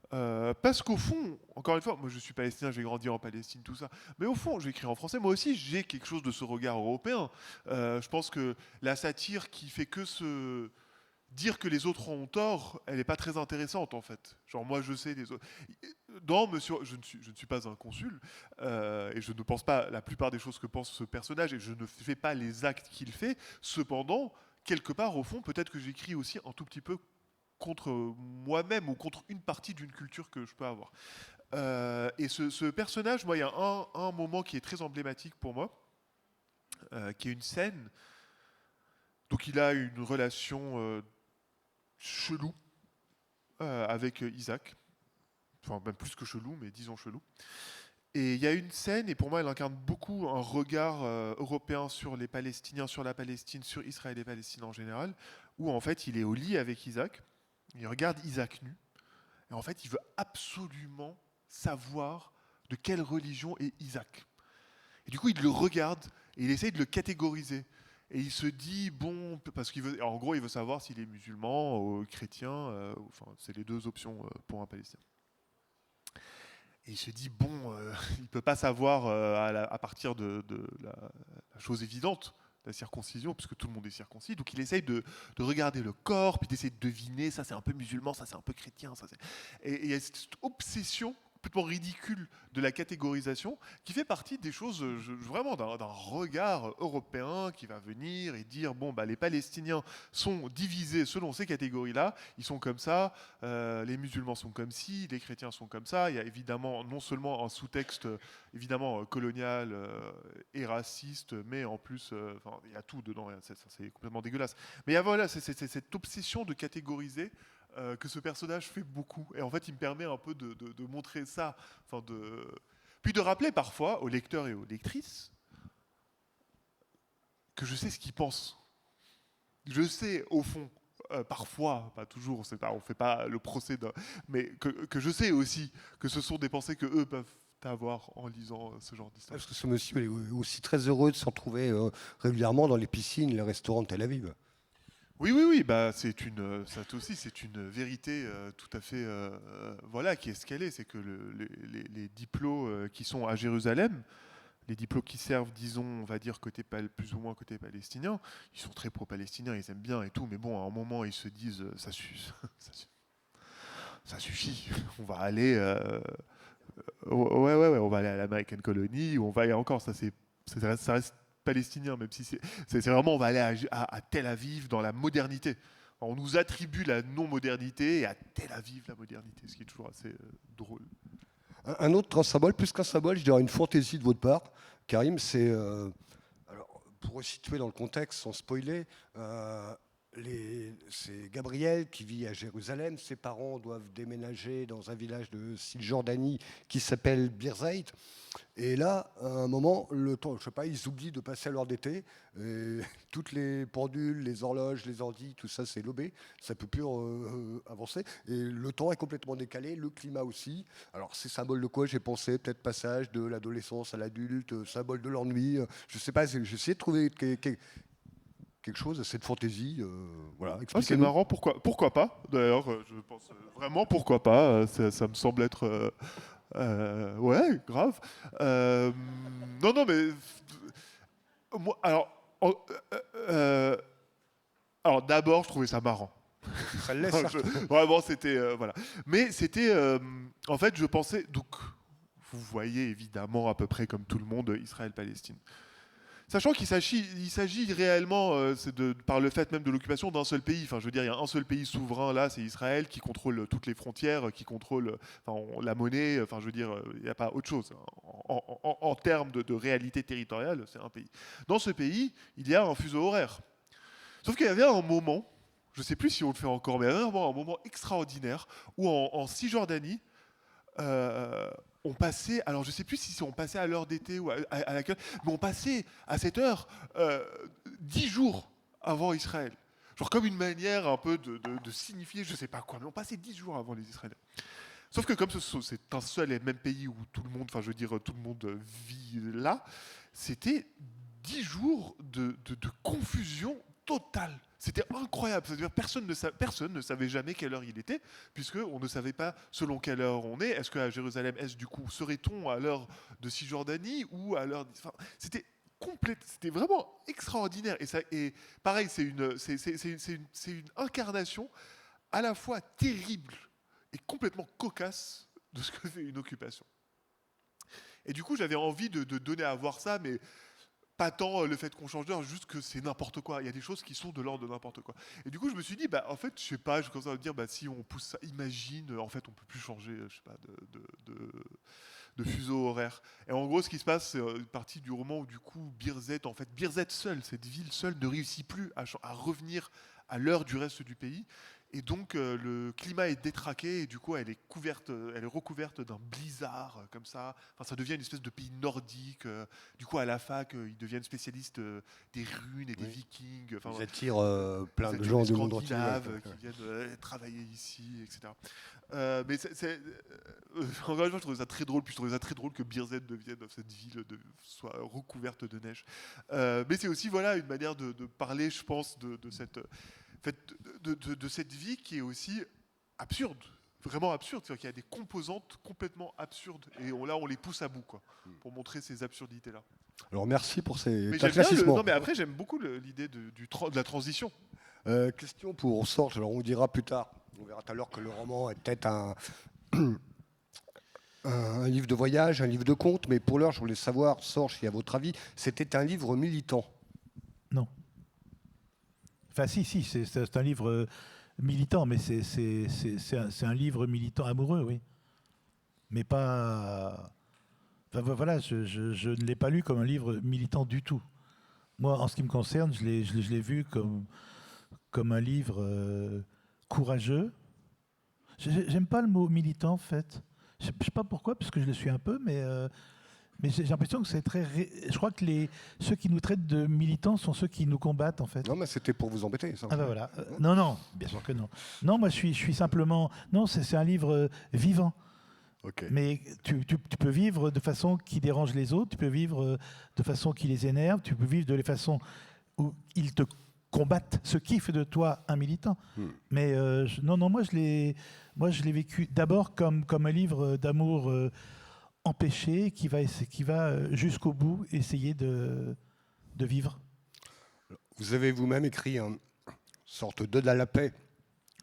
Speaker 3: Parce qu'au fond, encore une fois, moi je suis palestinien, j'ai grandi en Palestine, tout ça. Mais au fond, j'écris en français, moi aussi j'ai quelque chose de ce regard européen. Je pense que la satire qui fait que se dire que les autres ont tort, elle n'est pas très intéressante en fait. Genre moi je sais les autres. Dans Monsieur, je ne suis pas un consul et je ne pense pas la plupart des choses que pense ce personnage et je ne fais pas les actes qu'il fait. Cependant, quelque part au fond, peut-être que j'écris aussi un tout petit peu contre moi-même ou contre une partie d'une culture que je peux avoir. Et ce personnage, moi, il y a un moment qui est très emblématique pour moi, qui est une scène. Donc, il a une relation chelou avec Isaac. Enfin, même plus que chelou, mais disons chelou. Et il y a une scène, et pour moi, elle incarne beaucoup un regard européen sur les Palestiniens, sur la Palestine, sur Israël et Palestine en général, où en fait, il est au lit avec Isaac. Il regarde Isaac nu, et en fait, il veut absolument savoir de quelle religion est Isaac. Et du coup, il le regarde, et il essaye de le catégoriser. Et il se dit, bon, parce qu'il veut, en gros, il veut savoir s'il est musulman, chrétien, c'est les deux options pour un Palestinien. Et il se dit, bon, il ne peut pas savoir à partir de la chose évidente, la circoncision, puisque tout le monde est circoncis. Donc il essaye de regarder le corps, puis d'essayer de deviner, ça c'est un peu musulman, ça c'est un peu chrétien. Et il y a cette obsession complètement ridicule de la catégorisation, qui fait partie des choses vraiment d'un regard européen qui va venir et dire bon bah les Palestiniens sont divisés selon ces catégories-là, ils sont comme ça, les musulmans sont comme ci, les chrétiens sont comme ça. Il y a évidemment non seulement un sous-texte évidemment colonial et raciste, mais en plus il y a tout dedans, c'est complètement dégueulasse. Mais il y a voilà, c'est cette obsession de catégoriser que ce personnage fait beaucoup. Et en fait, il me permet un peu de montrer ça. Puis de rappeler parfois aux lecteurs et aux lectrices que je sais ce qu'ils pensent. Je sais, au fond, parfois, pas toujours, on ne fait pas le procès, mais que je sais aussi que ce sont des pensées que eux peuvent avoir en lisant ce genre d'histoire.
Speaker 1: Parce que ce monsieur est aussi très heureux de se retrouver régulièrement dans les piscines, les restaurants de Tel Aviv.
Speaker 3: Oui, bah ça aussi, c'est une vérité tout à fait, voilà, qui est ce qu'elle est. C'est que les diplômes qui sont à Jérusalem, les diplômes qui servent, disons, on va dire plus ou moins côté palestinien, ils sont très pro-palestiniens, ils aiment bien et tout, mais bon, à un moment, ils se disent, ça suffit, on va aller, ouais, on va aller à l'American Colony, ou on va aller encore, ça reste palestinien, même si c'est vraiment, on va aller à Tel Aviv dans la modernité. On nous attribue la non-modernité et à Tel Aviv la modernité, ce qui est toujours assez drôle.
Speaker 1: Un autre symbole, plus qu'un symbole, je dirais une fantaisie de votre part, Karim, c'est, alors, pour resituer dans le contexte, sans spoiler, c'est Gabriel qui vit à Jérusalem. Ses parents doivent déménager dans un village de Cisjordanie qui s'appelle Birzeit. Et là, à un moment, le temps, je sais pas, ils oublient de passer à l'heure d'été. Et toutes les pendules, les horloges, les ordi, tout ça, c'est lobé. Ça peut plus avancer. Et le temps est complètement décalé, le climat aussi. Alors, c'est symbole de quoi? J'ai pensé peut-être passage de l'adolescence à l'adulte, symbole de l'ennui. Je sais pas. J'ai essayé de trouver quelque chose, cette fantaisie. Voilà,
Speaker 3: C'est marrant, pourquoi pas, d'ailleurs, je pense vraiment pourquoi pas, ça me semble être... ouais, grave. Non, mais... Moi, alors d'abord, je trouvais ça marrant.
Speaker 1: Ça le laisse,
Speaker 3: vraiment, c'était... voilà. Mais c'était... en fait, je pensais... Donc, vous voyez évidemment, à peu près comme tout le monde, Israël-Palestine. Sachant qu'il s'agit réellement, par le fait même de l'occupation d'un seul pays. Enfin, je veux dire, il y a un seul pays souverain là, c'est Israël, qui contrôle toutes les frontières, qui contrôle la monnaie. Enfin, je veux dire, il n'y a pas autre chose. En termes de réalité territoriale, c'est un pays. Dans ce pays, il y a un fuseau horaire. Sauf qu'il y avait un moment, je ne sais plus si on le fait encore, mais il y avait un moment extraordinaire où en Cisjordanie, on passait, alors je sais plus si on passait à l'heure d'été ou à laquelle, mais on passait à cette heure 10 jours avant Israël. Genre comme une manière un peu de signifier, je sais pas quoi, mais on passait 10 jours avant les Israéliens. Sauf que comme c'est un seul et même pays où tout le monde, enfin je veux dire, tout le monde vit là, c'était 10 jours de confusion totale. C'était incroyable. C'est-à-dire personne ne savait jamais quelle heure il était, puisqu'on ne savait pas selon quelle heure on est. Est-ce qu'à Jérusalem, du coup, serait-on à l'heure de Cisjordanie ou à l'heure... Enfin, c'était vraiment extraordinaire. Et pareil, c'est une incarnation à la fois terrible et complètement cocasse de ce que fait une occupation. Et du coup, j'avais envie de donner à voir ça, mais pas tant le fait qu'on change d'heure, juste que c'est n'importe quoi. Il y a des choses qui sont de l'ordre de n'importe quoi. Et du coup, je me suis dit, en fait, je sais pas, je commence à me dire, si on pousse ça, imagine, en fait, on peut plus changer, je sais pas, de fuseau horaire. Et en gros, ce qui se passe, c'est une partie du roman où, du coup, Birzeit seule, cette ville seule, ne réussit plus à revenir à l'heure du reste du pays. Et donc, le climat est détraqué et du coup, elle est recouverte d'un blizzard comme ça. Enfin, ça devient une espèce de pays nordique. Du coup, à la fac, ils deviennent spécialistes des runes et des vikings.
Speaker 1: Ils attirent plein de gens du monde entier.
Speaker 3: Qui viennent travailler ici, etc. Mais encore une fois, je trouvais ça très drôle. Puis je trouvais ça très drôle que Birzeit devienne cette ville soit recouverte de neige. Mais c'est aussi une manière de parler, je pense, de cette de cette vie qui est aussi absurde, vraiment absurde. C'est-à-dire qu'il y a des composantes complètement absurdes. Et là, on les pousse à bout, quoi, pour montrer ces absurdités-là.
Speaker 1: Alors, merci pour ces
Speaker 3: éclaircissements. Non, mais après, j'aime beaucoup l'idée de la transition.
Speaker 1: Question pour Sorge. Alors, on dira plus tard. On verra tout à l'heure que le roman est peut-être un livre de voyage, un livre de contes, mais pour l'heure, je voulais savoir, Sorge, si à votre avis, c'était un livre militant.
Speaker 2: Non. Enfin, si, c'est un livre militant, mais c'est un livre militant amoureux, oui. Mais pas. Enfin, voilà, je ne l'ai pas lu comme un livre militant du tout. Moi, en ce qui me concerne, je l'ai vu comme un livre courageux. J'aime pas le mot militant, en fait. Je sais pas pourquoi, parce que je le suis un peu, mais j'ai l'impression que c'est je crois que ceux qui nous traitent de militants sont ceux qui nous combattent, en fait.
Speaker 1: Non, mais c'était pour vous embêter, ça.
Speaker 2: Ah ben voilà. Non, bien sûr que non. Non, moi je suis simplement. Non, c'est un livre vivant.
Speaker 1: Ok.
Speaker 2: Mais tu peux vivre de façon qui dérange les autres, tu peux vivre de façon qui les énerve, tu peux vivre de façon où ils te combattent, ce qui fait de toi un militant. Mais non, moi je l'ai vécu d'abord comme un livre d'amour empêché qui va jusqu'au bout essayer de vivre.
Speaker 1: Vous avez vous-même écrit une sorte d'Ode à la paix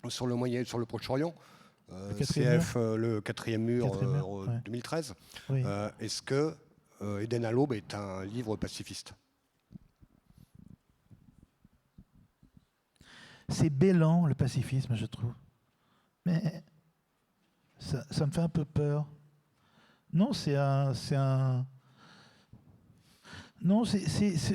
Speaker 1: sur le Proche-Orient, CF, le quatrième mur,
Speaker 2: ouais.
Speaker 1: 2013.
Speaker 2: Oui.
Speaker 1: Est-ce que Eden à l'aube est un livre pacifiste?
Speaker 2: C'est bélant, le pacifisme, je trouve. Mais ça me fait un peu peur. Non, non, ce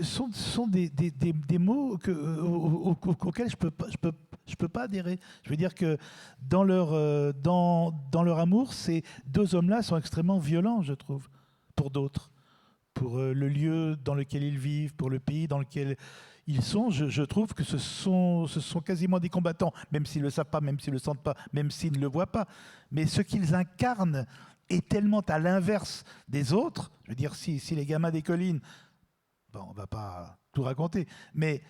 Speaker 2: sont des mots auxquels je peux pas adhérer. Je veux dire que dans leur amour, ces deux hommes-là sont extrêmement violents, je trouve, pour d'autres, pour le lieu dans lequel ils vivent, pour le pays dans lequel ils sont. Je trouve que ce sont quasiment des combattants, même s'ils ne le savent pas, même s'ils ne le sentent pas, même s'ils ne le voient pas. Mais ce qu'ils incarnent est tellement à l'inverse des autres. Je veux dire, si les gamins des collines, bon, on ne va pas tout raconter, mais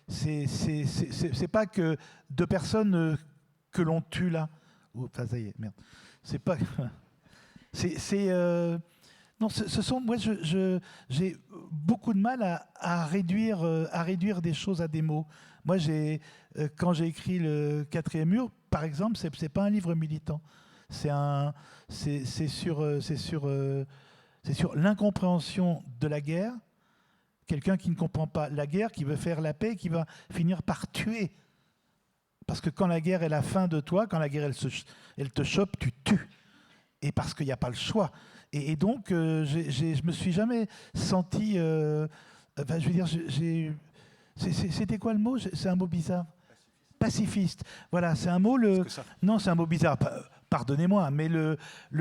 Speaker 2: c'est pas que deux personnes que l'on tue là. Enfin, ça y est, merde. C'est pas. Non, ce sont. Moi, j'ai beaucoup de mal à réduire des choses à des mots. Moi, quand j'ai écrit le quatrième mur, par exemple, c'est pas un livre militant. C'est sur l'incompréhension de la guerre. Quelqu'un qui ne comprend pas la guerre, qui veut faire la paix, qui va finir par tuer. Parce que quand la guerre est la fin de toi, quand la guerre elle te chope, tu tues. Et parce qu'il n'y a pas le choix. Et donc, je me suis jamais senti. Je veux dire, c'était quoi le mot? C'est un mot bizarre. Pacifiste. Voilà, c'est un mot. Non, c'est un mot bizarre. Pardonnez-moi, mais le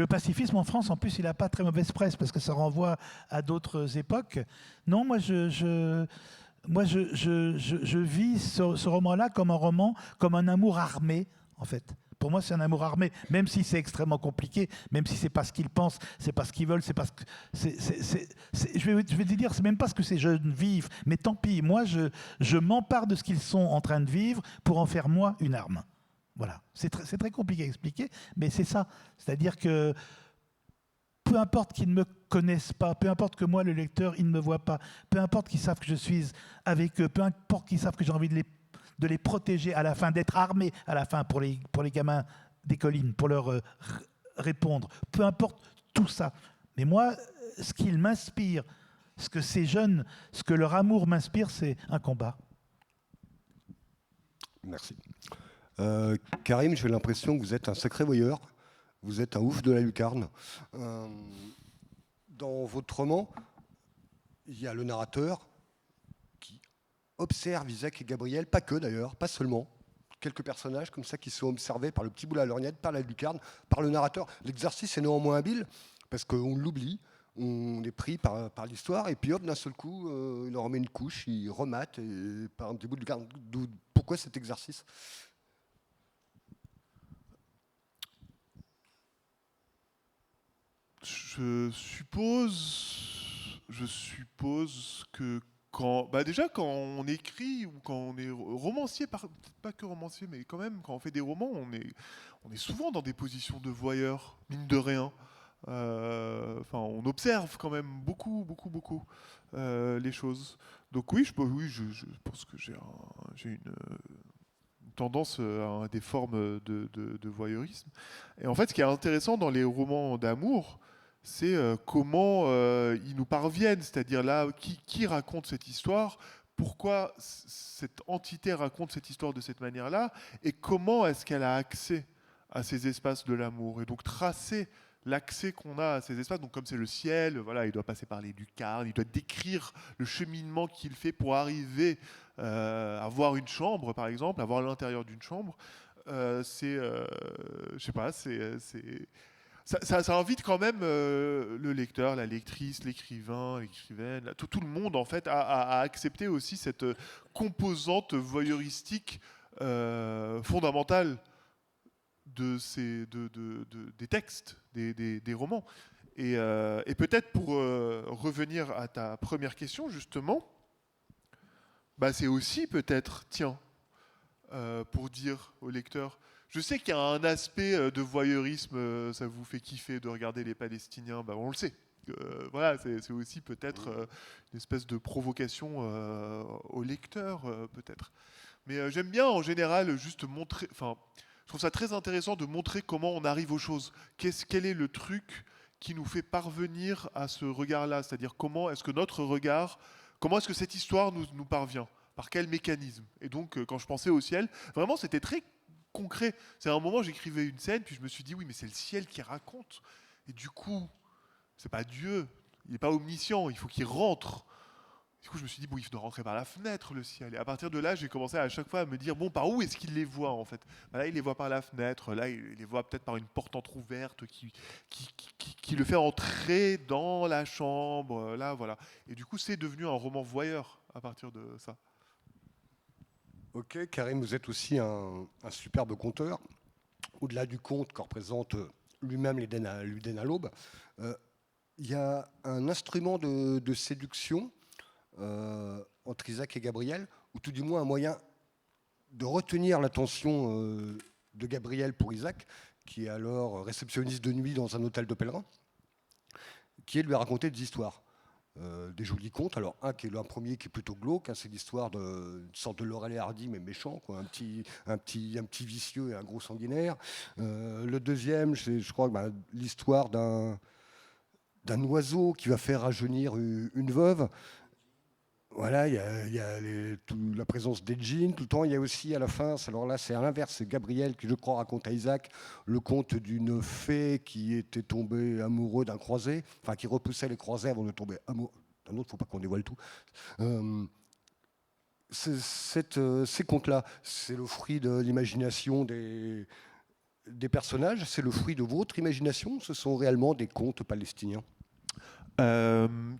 Speaker 2: pacifisme en France, en plus, il n'a pas très mauvaise presse parce que ça renvoie à d'autres époques. Non, moi, je vis ce roman-là comme un roman, comme un amour armé, en fait. Pour moi, c'est un amour armé, même si c'est extrêmement compliqué, même si c'est pas ce qu'ils pensent, c'est pas ce qu'ils veulent, c'est pas ce que. Je vais te dire, c'est même pas ce que ces jeunes vivent, mais tant pis. Moi, je m'empare de ce qu'ils sont en train de vivre pour en faire moi une arme. Voilà. C'est très compliqué à expliquer, mais c'est ça. C'est-à-dire que peu importe qu'ils ne me connaissent pas, peu importe que moi, le lecteur, il ne me voit pas, peu importe qu'ils savent que je suis avec eux, peu importe qu'ils savent que j'ai envie de les protéger à la fin, d'être armé à la fin pour les gamins des collines, pour leur répondre. Peu importe tout ça. Mais moi, ce qu'ils m'inspirent, ce que ces jeunes, ce que leur amour m'inspire, c'est un combat.
Speaker 1: Merci. Karim, j'ai l'impression que vous êtes un sacré voyeur. Vous êtes un ouf de la lucarne. Dans votre roman, il y a le narrateur qui observe Isaac et Gabriel, pas que d'ailleurs, pas seulement. Quelques personnages comme ça qui sont observés par le petit bout à la lorgnette, par la lucarne, par le narrateur. L'exercice est néanmoins habile parce qu'on l'oublie, on est pris par l'histoire et puis hop, d'un seul coup, il en remet une couche, il remate et, par un petit bout de lucarne. Pourquoi cet exercice ?
Speaker 3: Je suppose que déjà quand on écrit ou quand on est romancier, pas que romancier, mais quand même quand on fait des romans, on est souvent dans des positions de voyeur, mine de rien. On observe quand même beaucoup les choses. Donc oui, je pense que j'ai une tendance à des formes de voyeurisme. Et en fait, ce qui est intéressant dans les romans d'amour, c'est comment ils nous parviennent, c'est-à-dire là, qui raconte cette histoire, pourquoi cette entité raconte cette histoire de cette manière-là, et comment est-ce qu'elle a accès à ces espaces de l'amour. Et donc tracer l'accès qu'on a à ces espaces, donc comme c'est le ciel, voilà, il doit passer par les lucarnes, il doit décrire le cheminement qu'il fait pour arriver à voir une chambre, par exemple, à voir l'intérieur d'une chambre. Je sais pas, ça invite quand même le lecteur, la lectrice, l'écrivain, l'écrivaine, tout le monde en fait à accepter aussi cette composante voyeuristique fondamentale des textes, des romans. Et peut-être pour revenir à ta première question, justement, bah c'est aussi peut-être, tiens, pour dire au lecteur, je sais qu'il y a un aspect de voyeurisme, ça vous fait kiffer de regarder les Palestiniens, bah on le sait. Voilà, c'est aussi peut-être une espèce de provocation au lecteur, peut-être. Mais j'aime bien en général juste montrer, enfin, je trouve ça très intéressant de montrer comment on arrive aux choses. Quel est le truc qui nous fait parvenir à ce regard-là? C'est-à-dire comment est-ce que notre regard, comment est-ce que cette histoire nous parvient? Par quel mécanisme? Et donc, quand je pensais au ciel, vraiment, c'était très concret. C'est à un moment, j'écrivais une scène, puis je me suis dit, oui, mais c'est le ciel qui raconte. Et du coup, c'est pas Dieu, il n'est pas omniscient, il faut qu'il rentre. Du coup, je me suis dit, bon, il doit rentrer par la fenêtre, le ciel. Et à partir de là, j'ai commencé à chaque fois à me dire, bon, par où est-ce qu'il les voit, en fait? Là, il les voit par la fenêtre, là, il les voit peut-être par une porte entrouverte qui le fait entrer dans la chambre, là, voilà. Et du coup, c'est devenu un roman voyeur à partir de ça.
Speaker 1: Ok, Karim, vous êtes aussi un superbe conteur. Au-delà du conte que représente lui-même l'Éden à l'aube, il y a un instrument de séduction entre Isaac et Gabriel, ou tout du moins un moyen de retenir l'attention de Gabriel pour Isaac, qui est alors réceptionniste de nuit dans un hôtel de pèlerins, qui est de lui raconter des histoires. Des jolis contes. Alors, un qui est un premier qui est plutôt glauque, hein, c'est l'histoire d'une sorte de Laurel et Hardy, mais méchant, quoi, un petit vicieux et un gros sanguinaire. Le deuxième, je crois, l'histoire d'un oiseau qui va faire rajeunir une veuve. Voilà, il y a la présence des djinns tout le temps. Il y a aussi à la fin, alors là c'est à l'inverse, c'est Gabriel qui je crois raconte à Isaac le conte d'une fée qui était tombée amoureux d'un croisé, enfin qui repoussait les croisés avant de tomber amoureux d'un autre, il ne faut pas qu'on dévoile tout. Ces contes-là, c'est le fruit de l'imagination des personnages, c'est le fruit de votre imagination, ce sont réellement des contes palestiniens.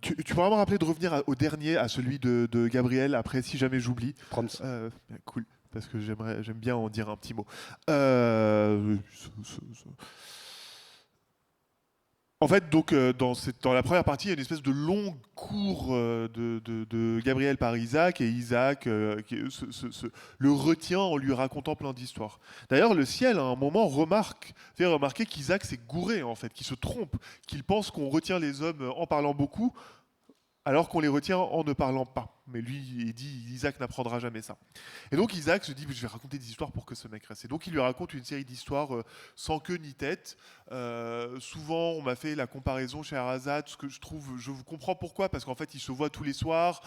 Speaker 3: Tu pourras me rappeler de revenir au dernier, à celui de Gabriel, après, si jamais j'oublie. Cool, parce que j'aime bien en dire un petit mot. En fait, donc, dans la première partie, il y a une espèce de long cours de Gabriel par Isaac, et Isaac le retient en lui racontant plein d'histoires. D'ailleurs, le ciel, à un moment, fait remarquer qu'Isaac s'est gouré, en fait, qu'il se trompe, qu'il pense qu'on retient les hommes en parlant beaucoup, alors qu'on les retient en ne parlant pas. Mais lui, il dit, Isaac n'apprendra jamais ça. Et donc Isaac se dit, je vais raconter des histoires pour que ce mec reste. Et donc il lui raconte une série d'histoires sans queue ni tête. Souvent, on m'a fait la comparaison chez Scheherazade, ce que je vous comprends pourquoi, parce qu'en fait, ils se voient tous les soirs.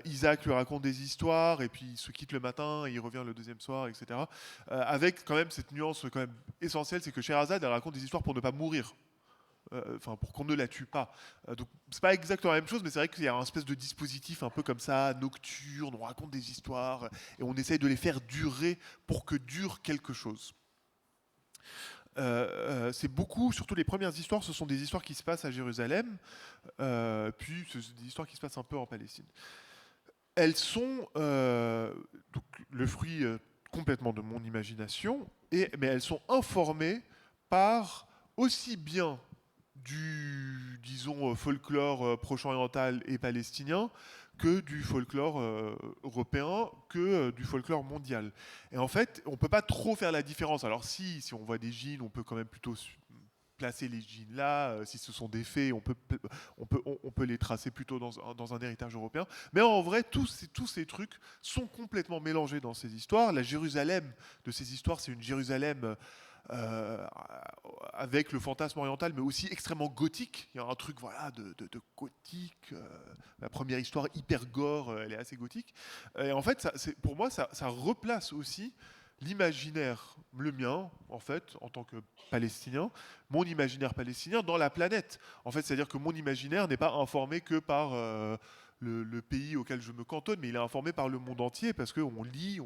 Speaker 3: Isaac lui raconte des histoires, et puis il se quitte le matin, et il revient le deuxième soir, etc. Avec quand même cette nuance quand même essentielle, c'est que Scheherazade, elle raconte des histoires pour ne pas mourir. Pour qu'on ne la tue pas. Donc c'est pas exactement la même chose, mais c'est vrai qu'il y a un espèce de dispositif un peu comme ça, nocturne, on raconte des histoires et on essaye de les faire durer pour que dure quelque chose. C'est beaucoup, surtout les premières histoires, ce sont des histoires qui se passent à Jérusalem, puis c'est des histoires qui se passent un peu en Palestine. Elles sont donc, le fruit complètement de mon imagination, mais elles sont informées par aussi bien du, disons, folklore proche-oriental et palestinien que du folklore européen, que du folklore mondial. Et en fait, on ne peut pas trop faire la différence. Alors si on voit des djinns, on peut quand même plutôt placer les djinns là, si ce sont des faits, on peut les tracer plutôt dans un héritage européen. Mais en vrai, tous ces trucs sont complètement mélangés dans ces histoires. La Jérusalem de ces histoires, c'est une Jérusalem euh, avec le fantasme oriental, mais aussi extrêmement gothique. Il y a un truc voilà, de gothique. La première histoire hyper gore, elle est assez gothique. Et en fait, pour moi, ça replace aussi l'imaginaire, le mien, en fait, en tant que Palestinien, mon imaginaire palestinien dans la planète. En fait, c'est-à-dire que mon imaginaire n'est pas informé que par le pays auquel je me cantonne, mais il est informé par le monde entier, parce qu'on lit,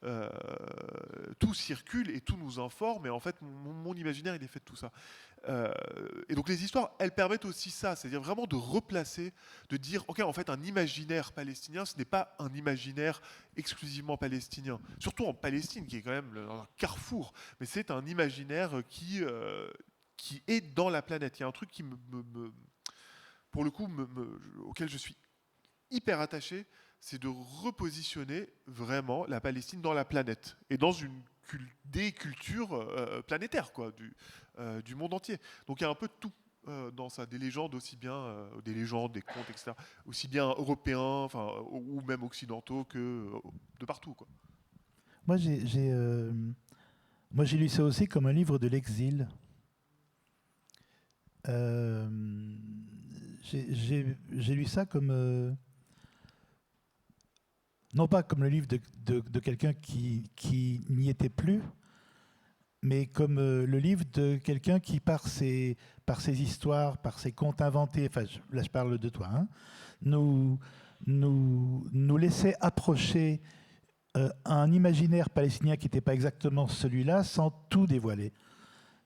Speaker 3: euh, tout circule et tout nous informe, et en fait, mon imaginaire, il est fait de tout ça. Et donc les histoires, elles permettent aussi ça, c'est-à-dire vraiment de replacer, de dire, ok, en fait, un imaginaire palestinien, ce n'est pas un imaginaire exclusivement palestinien, surtout en Palestine, qui est quand même un carrefour, mais c'est un imaginaire qui est dans la planète. Il y a un truc qui pour le coup, auquel je suis hyper attaché, c'est de repositionner vraiment la Palestine dans la planète et dans des cultures planétaires quoi, du monde entier. Donc il y a un peu de tout dans ça, des légendes aussi bien, des légendes, des contes, etc., aussi bien européens, enfin, ou même occidentaux que de partout, quoi.
Speaker 2: Moi, j'ai lu ça aussi comme un livre de l'exil. Euh, j'ai lu ça comme non pas comme le livre de quelqu'un qui n'y était plus, mais comme le livre de quelqu'un qui, par ses histoires, par ses contes inventés, enfin là je parle de toi, hein, nous laissait approcher un imaginaire palestinien qui n'était pas exactement celui-là sans tout dévoiler.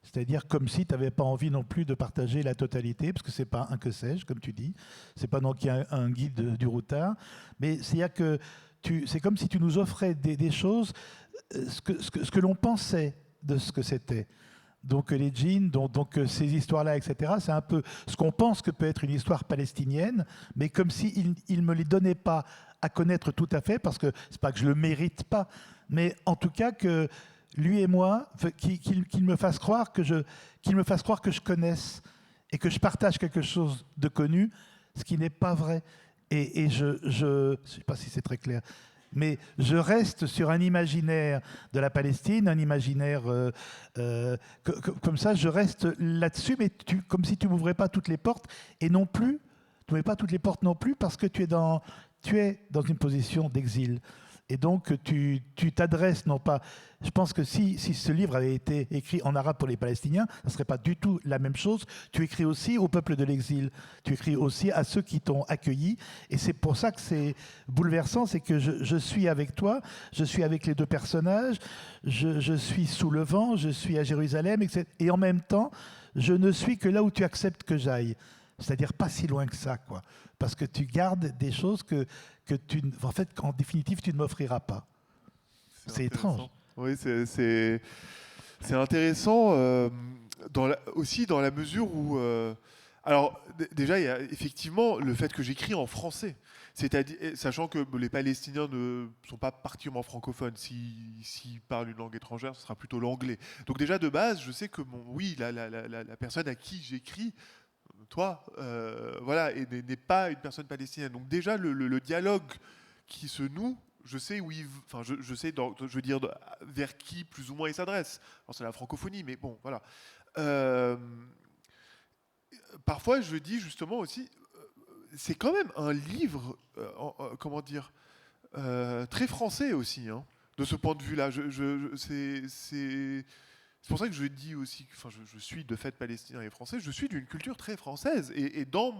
Speaker 2: C'est-à-dire comme si tu n'avais pas envie non plus de partager la totalité, parce que c'est pas un que sais-je, comme tu dis, c'est pas non qu'il y a un guide du routard, mais c'est-à-dire que c'est comme si tu nous offrais des choses, ce que l'on pensait de ce que c'était. Donc les djinns, donc ces histoires-là, etc., c'est un peu ce qu'on pense que peut être une histoire palestinienne, mais comme s'il ne me les donnait pas à connaître tout à fait, parce que c'est pas que je le mérite pas, mais en tout cas que lui et moi, qu'il me fasse croire qu'il me fasse croire que je connaisse et que je partage quelque chose de connu, ce qui n'est pas vrai. Et je sais pas si c'est très clair, mais je reste sur un imaginaire de la Palestine, un imaginaire comme ça, je reste là-dessus, mais comme si tu m'ouvrais pas toutes les portes, et non plus, tu m'ouvrais pas toutes les portes non plus, parce que tu es dans une position d'exil. Et donc, tu t'adresses, non pas. Je pense que si ce livre avait été écrit en arabe pour les Palestiniens, ça ne serait pas du tout la même chose. Tu écris aussi au peuple de l'exil. Tu écris aussi à ceux qui t'ont accueilli. Et c'est pour ça que c'est bouleversant, c'est que je suis avec toi, je suis avec les deux personnages, je suis sous le vent, je suis à Jérusalem, etc. Et en même temps, je ne suis que là où tu acceptes que j'aille. C'est-à-dire pas si loin que ça, quoi. Parce que tu gardes des choses que en fait, en définitive, tu ne m'offriras pas. C'est étrange.
Speaker 3: Oui, c'est intéressant aussi dans la mesure où... alors, déjà, il y a effectivement le fait que j'écris en français. C'est-à-dire, sachant que les Palestiniens ne sont pas particulièrement francophones. S'ils parlent une langue étrangère, ce sera plutôt l'anglais. Donc déjà, de base, je sais que la personne à qui j'écris, toi, voilà, et n'est pas une personne palestinienne. Donc déjà, le dialogue qui se noue, je sais où enfin, je sais, je veux dire, vers qui plus ou moins il s'adresse. Alors c'est la francophonie, mais bon, voilà. Parfois, je dis justement aussi, c'est quand même un livre, comment dire, très français aussi, hein, de ce point de vue-là. C'est pour ça que je dis aussi, enfin, je suis de fait palestinien et français, je suis d'une culture très française. Et dans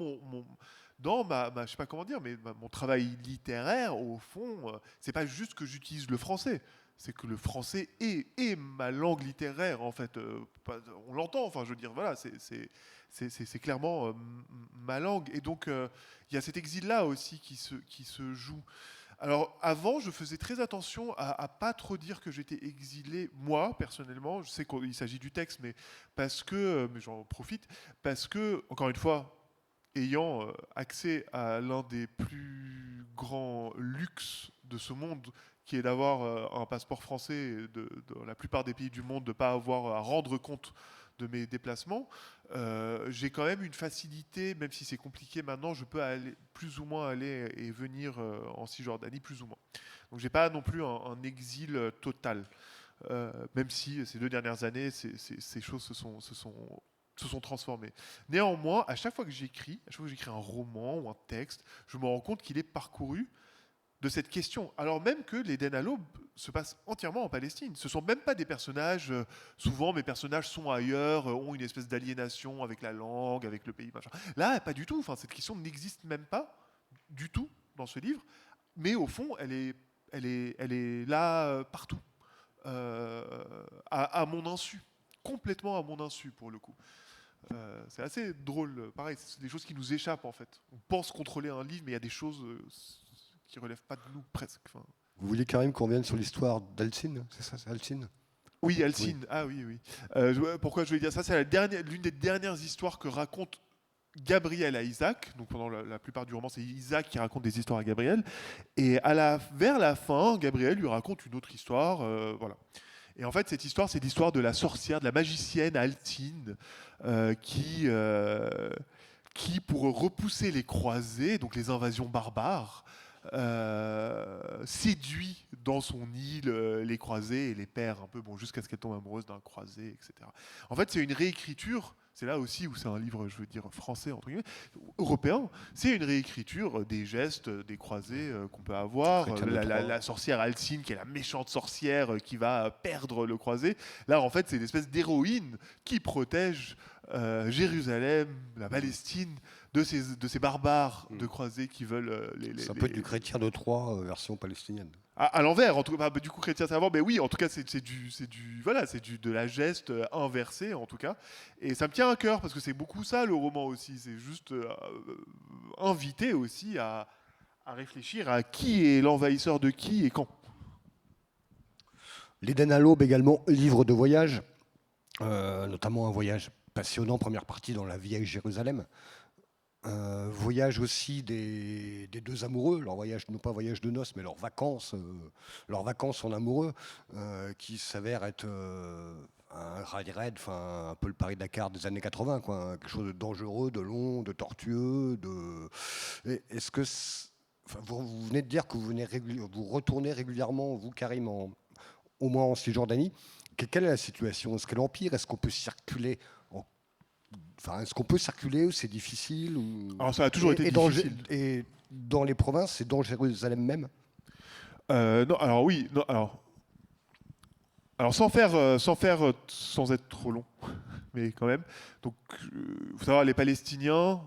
Speaker 3: dans je sais pas comment dire, mais mon travail littéraire, au fond, c'est pas juste que j'utilise le français, c'est que le français est ma langue littéraire, en fait. On l'entend, enfin, je veux dire, voilà, c'est clairement ma langue. Et donc, il y a cet exil-là aussi qui se joue. Alors avant, je faisais très attention à pas trop dire que j'étais exilé, moi personnellement. Je sais qu'il s'agit du texte, mais parce que, mais j'en profite, parce que encore une fois, ayant accès à l'un des plus grands luxes de ce monde, qui est d'avoir un passeport français et dans la plupart des pays du monde, de ne pas avoir à rendre compte de mes déplacements, j'ai quand même une facilité, même si c'est compliqué maintenant, je peux aller, plus ou moins aller et venir en Cisjordanie, plus ou moins. Donc j'ai pas non plus un exil total, même si ces 2 dernières années, ces choses se sont transformées. Néanmoins, à chaque fois que j'écris un roman ou un texte, je me rends compte qu'il est parcouru de cette question. Alors même que l'Éden à l'aube se passe entièrement en Palestine. Ce ne sont même pas des personnages, souvent mes personnages sont ailleurs, ont une espèce d'aliénation avec la langue, avec le pays, machin. Là, pas du tout. Enfin, cette question n'existe même pas du tout dans ce livre. Mais au fond, elle est là partout. À mon insu. Complètement à mon insu, pour le coup. C'est assez drôle. Pareil, c'est des choses qui nous échappent, en fait. On pense contrôler un livre, mais il y a des choses qui ne relèvent pas de nous, presque. Enfin,
Speaker 1: Vous voulez, Karim, qu'on revienne sur l'histoire d'Alcine? C'est ça, c'est Alcine?
Speaker 3: oui, Alcine. Oui. Ah oui, oui. Pourquoi je voulais dire ça? C'est l'une des dernières histoires que raconte Gabriel à Isaac. Donc pendant la plupart du roman, c'est Isaac qui raconte des histoires à Gabriel. Et vers la fin, Gabriel lui raconte une autre histoire. Voilà. Et en fait, cette histoire, c'est l'histoire de la sorcière, de la magicienne Alcine, qui, pour repousser les croisés, donc les invasions barbares, séduit dans son île les croisés et les perd un peu, bon, jusqu'à ce qu'elle tombe amoureuse d'un croisé, etc. En fait, c'est une réécriture. C'est là aussi où c'est un livre, je veux dire, français, entre guillemets, européen. C'est une réécriture des gestes des croisés qu'on peut avoir. La sorcière Alcine, qui est la méchante sorcière qui va perdre le croisé. Là, en fait, c'est une espèce d'héroïne qui protège Jérusalem, la Palestine, de ces barbares de croisés qui veulent
Speaker 1: Ça peut être du Chrétien de Troyes, version palestinienne.
Speaker 3: À l'envers, en tout cas, du coup, chrétien savant, mais oui, en tout cas, c'est de la geste inversée, en tout cas. Et ça me tient à cœur, parce que c'est beaucoup ça, le roman aussi. C'est juste inviter aussi à réfléchir à qui est l'envahisseur de qui et quand.
Speaker 1: L'Éden à l'aube également, livre de voyage, notamment un voyage passionnant, première partie dans la vieille Jérusalem. Voyage aussi des 2 amoureux, leur voyage, non pas voyage de noces, mais leurs vacances en amoureux, qui s'avère être un rallye-raid, enfin un peu le Paris-Dakar des années 80, quoi, quelque chose de dangereux, de long, de tortueux. Est-ce que vous venez de dire que vous retournez régulièrement, vous Karim, au moins en Cisjordanie. Quelle est la situation? Est-ce que l'Empire, est-ce qu'on peut circuler est-ce qu'on peut circuler ou c'est difficile
Speaker 3: Alors ça a toujours été difficile.
Speaker 1: Et dans les provinces, c'est dans Jérusalem même?
Speaker 3: Non, alors oui, non, alors sans être trop long, mais quand même. Donc, faut savoir, les Palestiniens,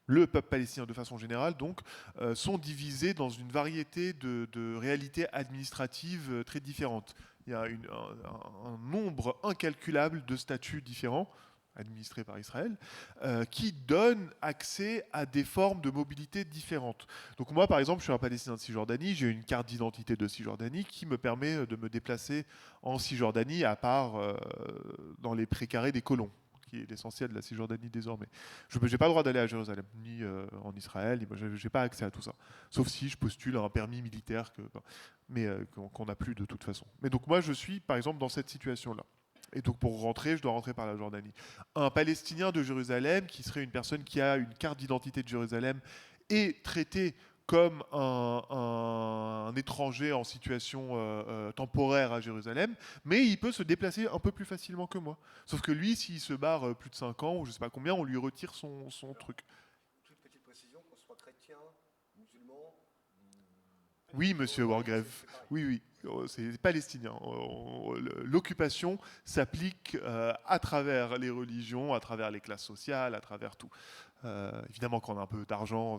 Speaker 3: le peuple palestinien de façon générale, donc, sont divisés dans une variété de réalités administratives très différentes. Il y a un nombre incalculable de statuts différents, administrés par Israël, qui donnent accès à des formes de mobilité différentes. Donc moi, par exemple, je suis un Palestinien de Cisjordanie, j'ai une carte d'identité de Cisjordanie qui me permet de me déplacer en Cisjordanie, à part dans les précarés des colons, qui est l'essentiel de la Cisjordanie désormais. Je n'ai pas le droit d'aller à Jérusalem, ni en Israël, je n'ai pas accès à tout ça. Sauf si je postule un permis militaire qu'on n'a plus de toute façon. Mais donc moi, je suis, par exemple, dans cette situation-là. Et donc pour rentrer, je dois rentrer par la Jordanie. Un Palestinien de Jérusalem, qui serait une personne qui a une carte d'identité de Jérusalem, est traité comme un étranger en situation temporaire à Jérusalem, mais il peut se déplacer un peu plus facilement que moi. Sauf que lui, s'il se barre plus de 5 ans, ou je ne sais pas combien, on lui retire son truc.
Speaker 1: Toute petite précision, qu'on soit chrétien, musulman...
Speaker 3: Oui, monsieur Wargrave. Oui. C'est palestinien. L'occupation s'applique à travers les religions, à travers les classes sociales, à travers tout. Évidemment, quand on a un peu d'argent,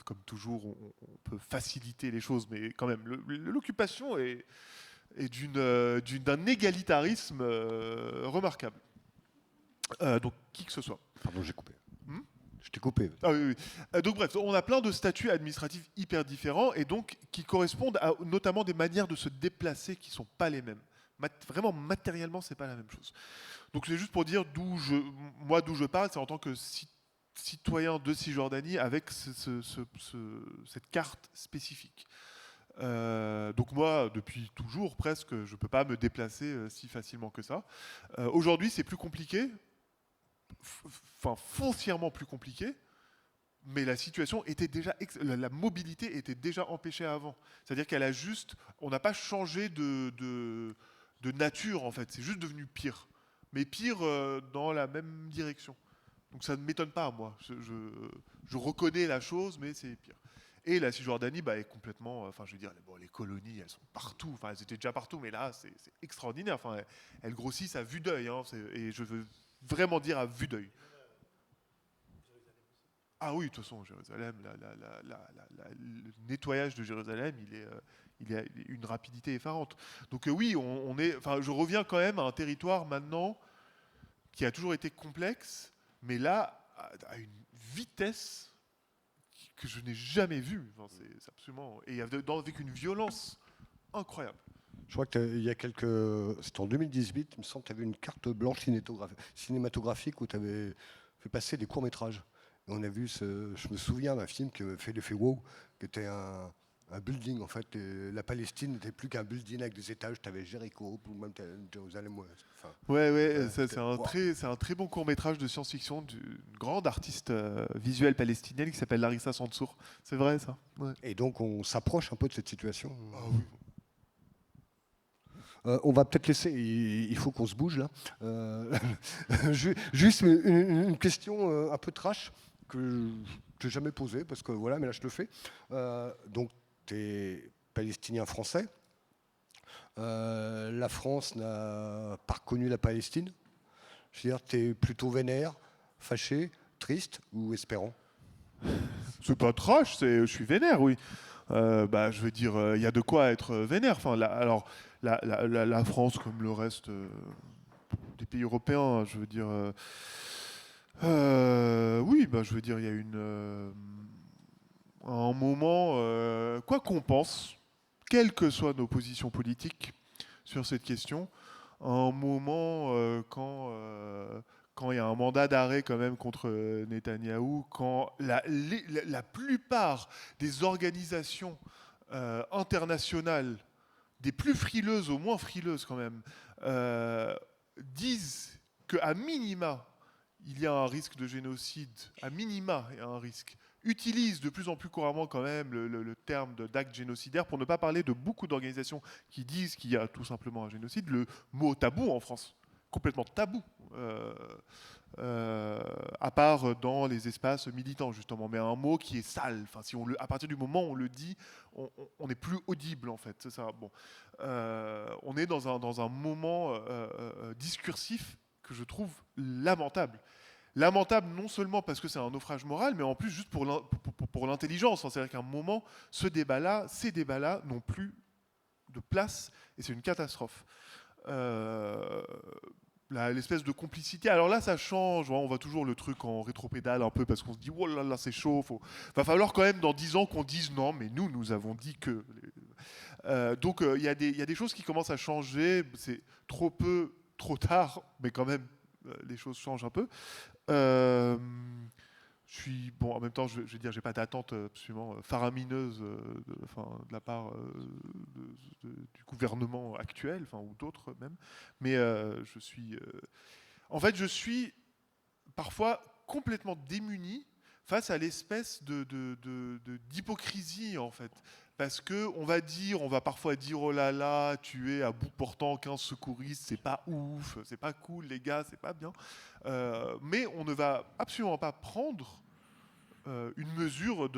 Speaker 3: comme toujours, on peut faciliter les choses, mais quand même, l'occupation est d'un égalitarisme remarquable. Donc, qui que ce soit.
Speaker 1: Pardon, j'ai coupé. Je t'ai coupé.
Speaker 3: Ah oui. Donc bref, on a plein de statuts administratifs hyper différents et donc qui correspondent à notamment des manières de se déplacer qui sont pas les mêmes. Vraiment matériellement, c'est pas la même chose. Donc c'est juste pour dire d'où je parle, c'est en tant que citoyen de Cisjordanie avec cette carte spécifique. Donc moi, depuis toujours presque, je ne peux pas me déplacer si facilement que ça. Aujourd'hui, c'est plus compliqué, enfin foncièrement plus compliqué, mais la situation était déjà, la mobilité était déjà empêchée avant. C'est-à-dire qu'elle a juste, on n'a pas changé de nature en fait, c'est juste devenu pire. Mais pire dans la même direction. Donc ça ne m'étonne pas, moi. Je reconnais la chose, mais c'est pire. Et la Cisjordanie est complètement... Enfin, je veux dire, bon, les colonies, elles sont partout. Enfin, elles étaient déjà partout, mais là, c'est extraordinaire. Enfin, elles grossissent à vue d'œil. Hein, et je veux vraiment dire à vue d'œil. Ah oui, de toute façon, Jérusalem, le nettoyage de Jérusalem, il est une rapidité effarante. Donc oui, enfin, je reviens quand même à un territoire maintenant qui a toujours été complexe, mais là, à une vitesse que je n'ai jamais vue. Enfin, c'est absolument... Et avec une violence incroyable.
Speaker 1: Je crois qu'il y a quelques... C'était en 2018, il me semble que tu avais une carte blanche cinématographique où tu avais fait passer des courts-métrages. Et on a vu, je me souviens d'un film qui avait fait l'effet wow, qui était un building en fait. Et la Palestine n'était plus qu'un building avec des étages. Tu avais Jéricho, ou même Jérusalem. Enfin,
Speaker 3: ouais, c'est un très bon court-métrage de science-fiction d'une grande artiste visuelle palestinienne qui s'appelle Larissa Sansour. C'est vrai, ça. Ouais.
Speaker 1: Et donc, on s'approche un peu de cette situation.
Speaker 3: Ah oui.
Speaker 1: On va peut-être laisser, il faut qu'on se bouge là. Juste une question un peu trash que je n'ai jamais posée, parce que voilà, mais là je te le fais. Donc, tu es palestinien français. La France n'a pas reconnu la Palestine. Je veux dire, tu es plutôt vénère, fâché, triste ou espérant?
Speaker 3: C'est pas trash, je suis vénère, oui. Je veux dire, il y a de quoi être vénère. Enfin, la France, comme le reste des pays européens, je veux dire, oui, je veux dire, il y a un moment, quoi qu'on pense, quelles que soient nos positions politiques sur cette question, un moment quand il y a un mandat d'arrêt quand même contre Netanyahou, quand la plupart des organisations internationales, des plus frileuses aux moins frileuses quand même, disent qu'à minima, il y a un risque de génocide, à minima, il y a un risque, utilisent de plus en plus couramment quand même le terme d'acte génocidaire, pour ne pas parler de beaucoup d'organisations qui disent qu'il y a tout simplement un génocide, le mot tabou en France, complètement tabou. À part dans les espaces militants justement, mais un mot qui est sale. Enfin, à partir du moment où on le dit, on n'est plus audible en fait. C'est ça. Bon, on est dans un moment discursif que je trouve lamentable. Lamentable non seulement parce que c'est un naufrage moral, mais en plus juste pour l'intelligence. C'est-à-dire qu'à un moment, ces débats-là n'ont plus de place et c'est une catastrophe. L'espèce de complicité. Alors là, ça change. On voit toujours le truc en rétropédale un peu parce qu'on se dit oh là là, c'est chaud. Va falloir quand même dans 10 ans qu'on dise non, mais nous avons dit que. Donc il y a des choses qui commencent à changer. C'est trop peu, trop tard, mais quand même les choses changent un peu. Je suis bon. En même temps, je vais dire, j'ai pas d'attente absolument faramineuse de la part du gouvernement actuel, ou d'autres même. Mais je suis, en fait, je suis parfois complètement démuni face à l'espèce d'hypocrisie en fait. Parce que on va parfois dire oh là là, tuer à bout portant 15 secouristes, c'est pas ouf, c'est pas cool les gars, c'est pas bien. Mais on ne va absolument pas prendre une mesure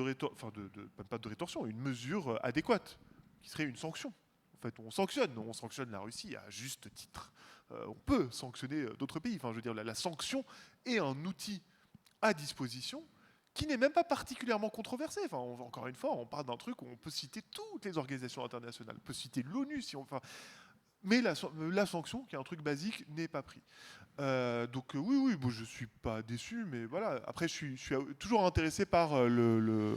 Speaker 3: pas de rétorsion, une mesure adéquate, qui serait une sanction. En fait, on sanctionne la Russie à juste titre. On peut sanctionner d'autres pays. Enfin, je veux dire, la sanction est un outil à disposition qui n'est même pas particulièrement controversé. Enfin, encore une fois, on parle d'un truc où on peut citer toutes les organisations internationales, on peut citer l'ONU mais la sanction, qui est un truc basique, n'est pas pris. Donc oui, bon, je suis pas déçu, mais voilà. Après, je suis toujours intéressé par Vous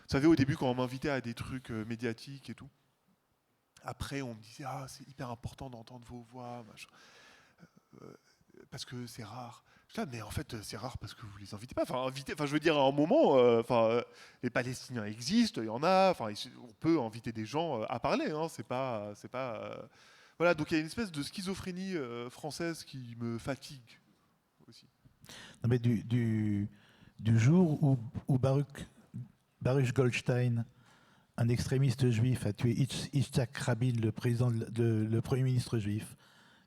Speaker 3: savez, au début, quand on m'invitait à des trucs médiatiques et tout, après, on me disait ah, c'est hyper important d'entendre vos voix, machin. parce que c'est rare. Mais en fait, c'est rare parce que vous les invitez pas. Je veux dire, à un moment, les Palestiniens existent, il y en a. On peut inviter des gens à parler. Hein, c'est pas. Voilà. Donc il y a une espèce de schizophrénie française qui me fatigue aussi.
Speaker 2: Non, mais du jour où Baruch Goldstein, un extrémiste juif, a tué Yitzhak Rabin, le premier ministre juif,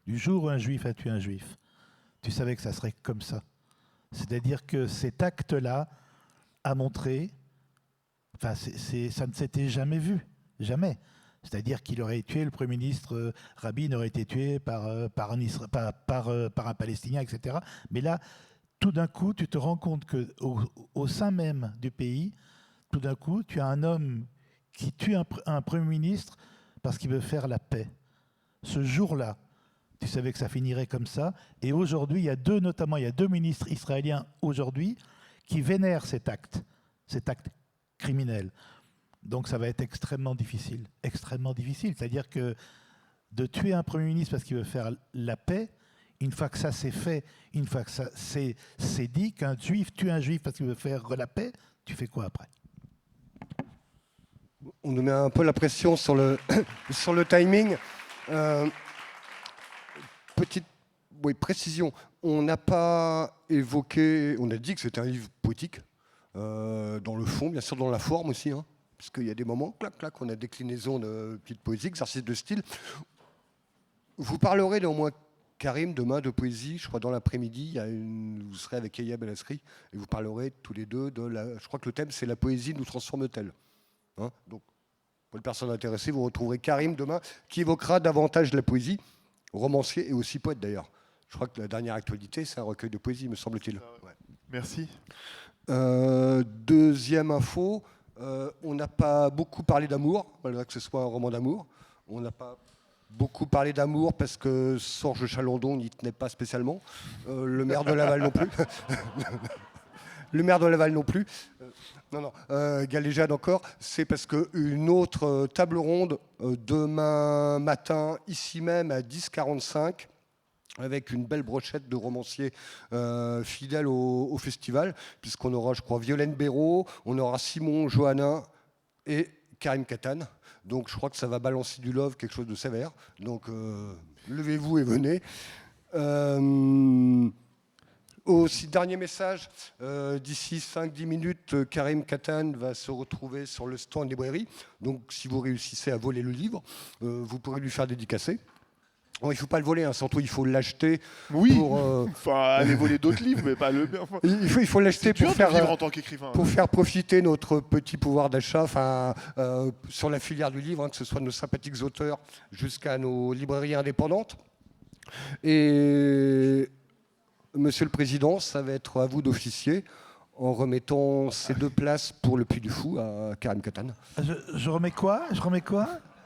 Speaker 2: du jour où un juif a tué un juif, tu savais que ça serait comme ça. C'est-à-dire que cet acte-là a montré, ça ne s'était jamais vu, jamais. C'est-à-dire qu'il aurait tué le Premier ministre, Rabin aurait été tué par un Palestinien, etc. Mais là, tout d'un coup, tu te rends compte qu'au sein même du pays, tout d'un coup, tu as un homme qui tue un Premier ministre parce qu'il veut faire la paix. Ce jour-là, tu savais que ça finirait comme ça. Et aujourd'hui, il y a deux ministres israéliens aujourd'hui qui vénèrent cet acte criminel. Donc ça va être extrêmement difficile. C'est-à-dire que de tuer un Premier ministre parce qu'il veut faire la paix, une fois que ça c'est fait, une fois que ça c'est dit, qu'un juif tue un juif parce qu'il veut faire la paix, tu fais quoi après ?
Speaker 1: On nous met un peu la pression sur le, sur le timing. Petite précision, on n'a pas évoqué, on a dit que c'était un livre poétique, dans le fond, bien sûr dans la forme aussi, hein, parce qu'il y a des moments, clac, on a déclinaison de petites poésies, exercice de style. Vous parlerez néanmoins, Karim, demain de poésie, je crois dans l'après-midi, vous serez avec Yahya Bellassri, et vous parlerez tous les deux je crois que le thème c'est la poésie nous transforme-t-elle, hein, donc pour les personnes intéressées, vous retrouverez Karim demain, qui évoquera davantage de la poésie, romancier et aussi poète d'ailleurs. Je crois que la dernière actualité, c'est un recueil de poésie, me semble-t-il. Ouais.
Speaker 3: Merci.
Speaker 1: Deuxième info, on n'a pas beaucoup parlé d'amour, malgré que ce soit un roman d'amour. On n'a pas beaucoup parlé d'amour parce que Sorge Chalandon n'y tenait pas spécialement. Le maire de Laval non plus. Le maire de Laval non plus. Galéjade encore. C'est parce qu'une autre table ronde demain matin, ici même à 10h45, avec une belle brochette de romanciers fidèles au festival, puisqu'on aura, je crois, Violaine Béraud, on aura Simon Johannin et Karim Katan. Donc je crois que ça va balancer du love, quelque chose de sévère. Donc levez-vous et venez. Aussi, dernier message, d'ici 5-10 minutes, Karim Katan va se retrouver sur le stand de librairie. Donc si vous réussissez à voler le livre, vous pourrez lui faire dédicacer. Bon, il ne faut pas le voler, hein, surtout il faut l'acheter.
Speaker 3: Oui,
Speaker 1: pour,
Speaker 3: aller voler d'autres livres, mais pas le... Enfin,
Speaker 1: il faut l'acheter pour faire,
Speaker 3: vivre en tant qu'écrivain,
Speaker 1: pour faire profiter notre petit pouvoir d'achat sur la filière du livre, hein, que ce soit nos sympathiques auteurs jusqu'à nos librairies indépendantes. Et Monsieur le Président, ça va être à vous d'officier en remettant ces 2 places pour le Puy du Fou à Karim Katan.
Speaker 2: Je remets quoi ?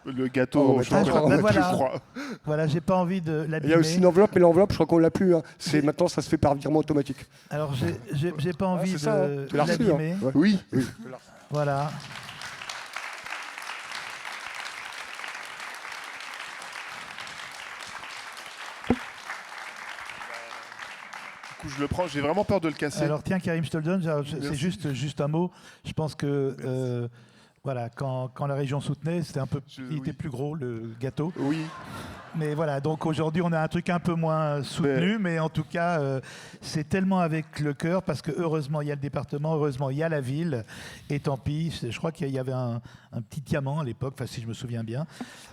Speaker 3: Le gâteau au chocolat,
Speaker 2: voilà, j'ai pas envie de l'abîmer.
Speaker 1: Il y a aussi une enveloppe, mais l'enveloppe, je crois qu'on l'a plus. Hein. Maintenant, ça se fait par virement automatique.
Speaker 2: Alors, j'ai pas envie de l'abîmer.
Speaker 1: Hein. Ouais.
Speaker 3: Oui.
Speaker 2: Voilà.
Speaker 3: Je le prends, j'ai vraiment peur de le casser.
Speaker 2: Alors tiens Karim, je te le donne, c'est juste un mot. Je pense que voilà, quand la région soutenait, c'était il était plus gros le gâteau.
Speaker 3: Oui.
Speaker 2: Mais voilà, donc aujourd'hui on a un truc un peu moins soutenu, mais en tout cas c'est tellement avec le cœur parce que heureusement il y a le département, heureusement il y a la ville, et tant pis, je crois qu'il y avait un petit diamant à l'époque, si je me souviens bien.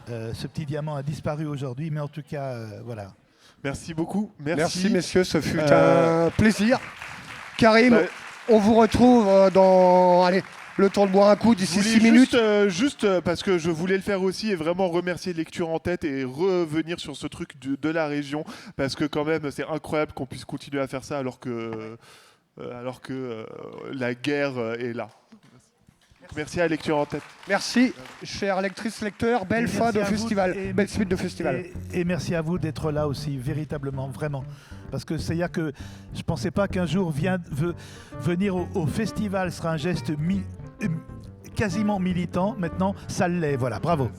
Speaker 2: Ce petit diamant a disparu aujourd'hui, mais en tout cas voilà.
Speaker 3: Merci beaucoup.
Speaker 1: Merci messieurs, ce fut un plaisir. Karim, on vous retrouve dans le temps de boire un coup d'ici 6 minutes.
Speaker 3: Juste parce que je voulais le faire aussi et vraiment remercier Lecture en tête et revenir sur ce truc de la région parce que quand même c'est incroyable qu'on puisse continuer à faire ça alors que la guerre est là. Merci à Lecture en tête.
Speaker 1: Merci, chère lectrice, lecteur. Belle fin de festival, belle suite de festival.
Speaker 2: Et merci à vous d'être là aussi, véritablement, vraiment. Parce que c'est-à-dire que je ne pensais pas qu'un jour venir au festival sera un geste quasiment militant. Maintenant, ça l'est. Voilà, bravo.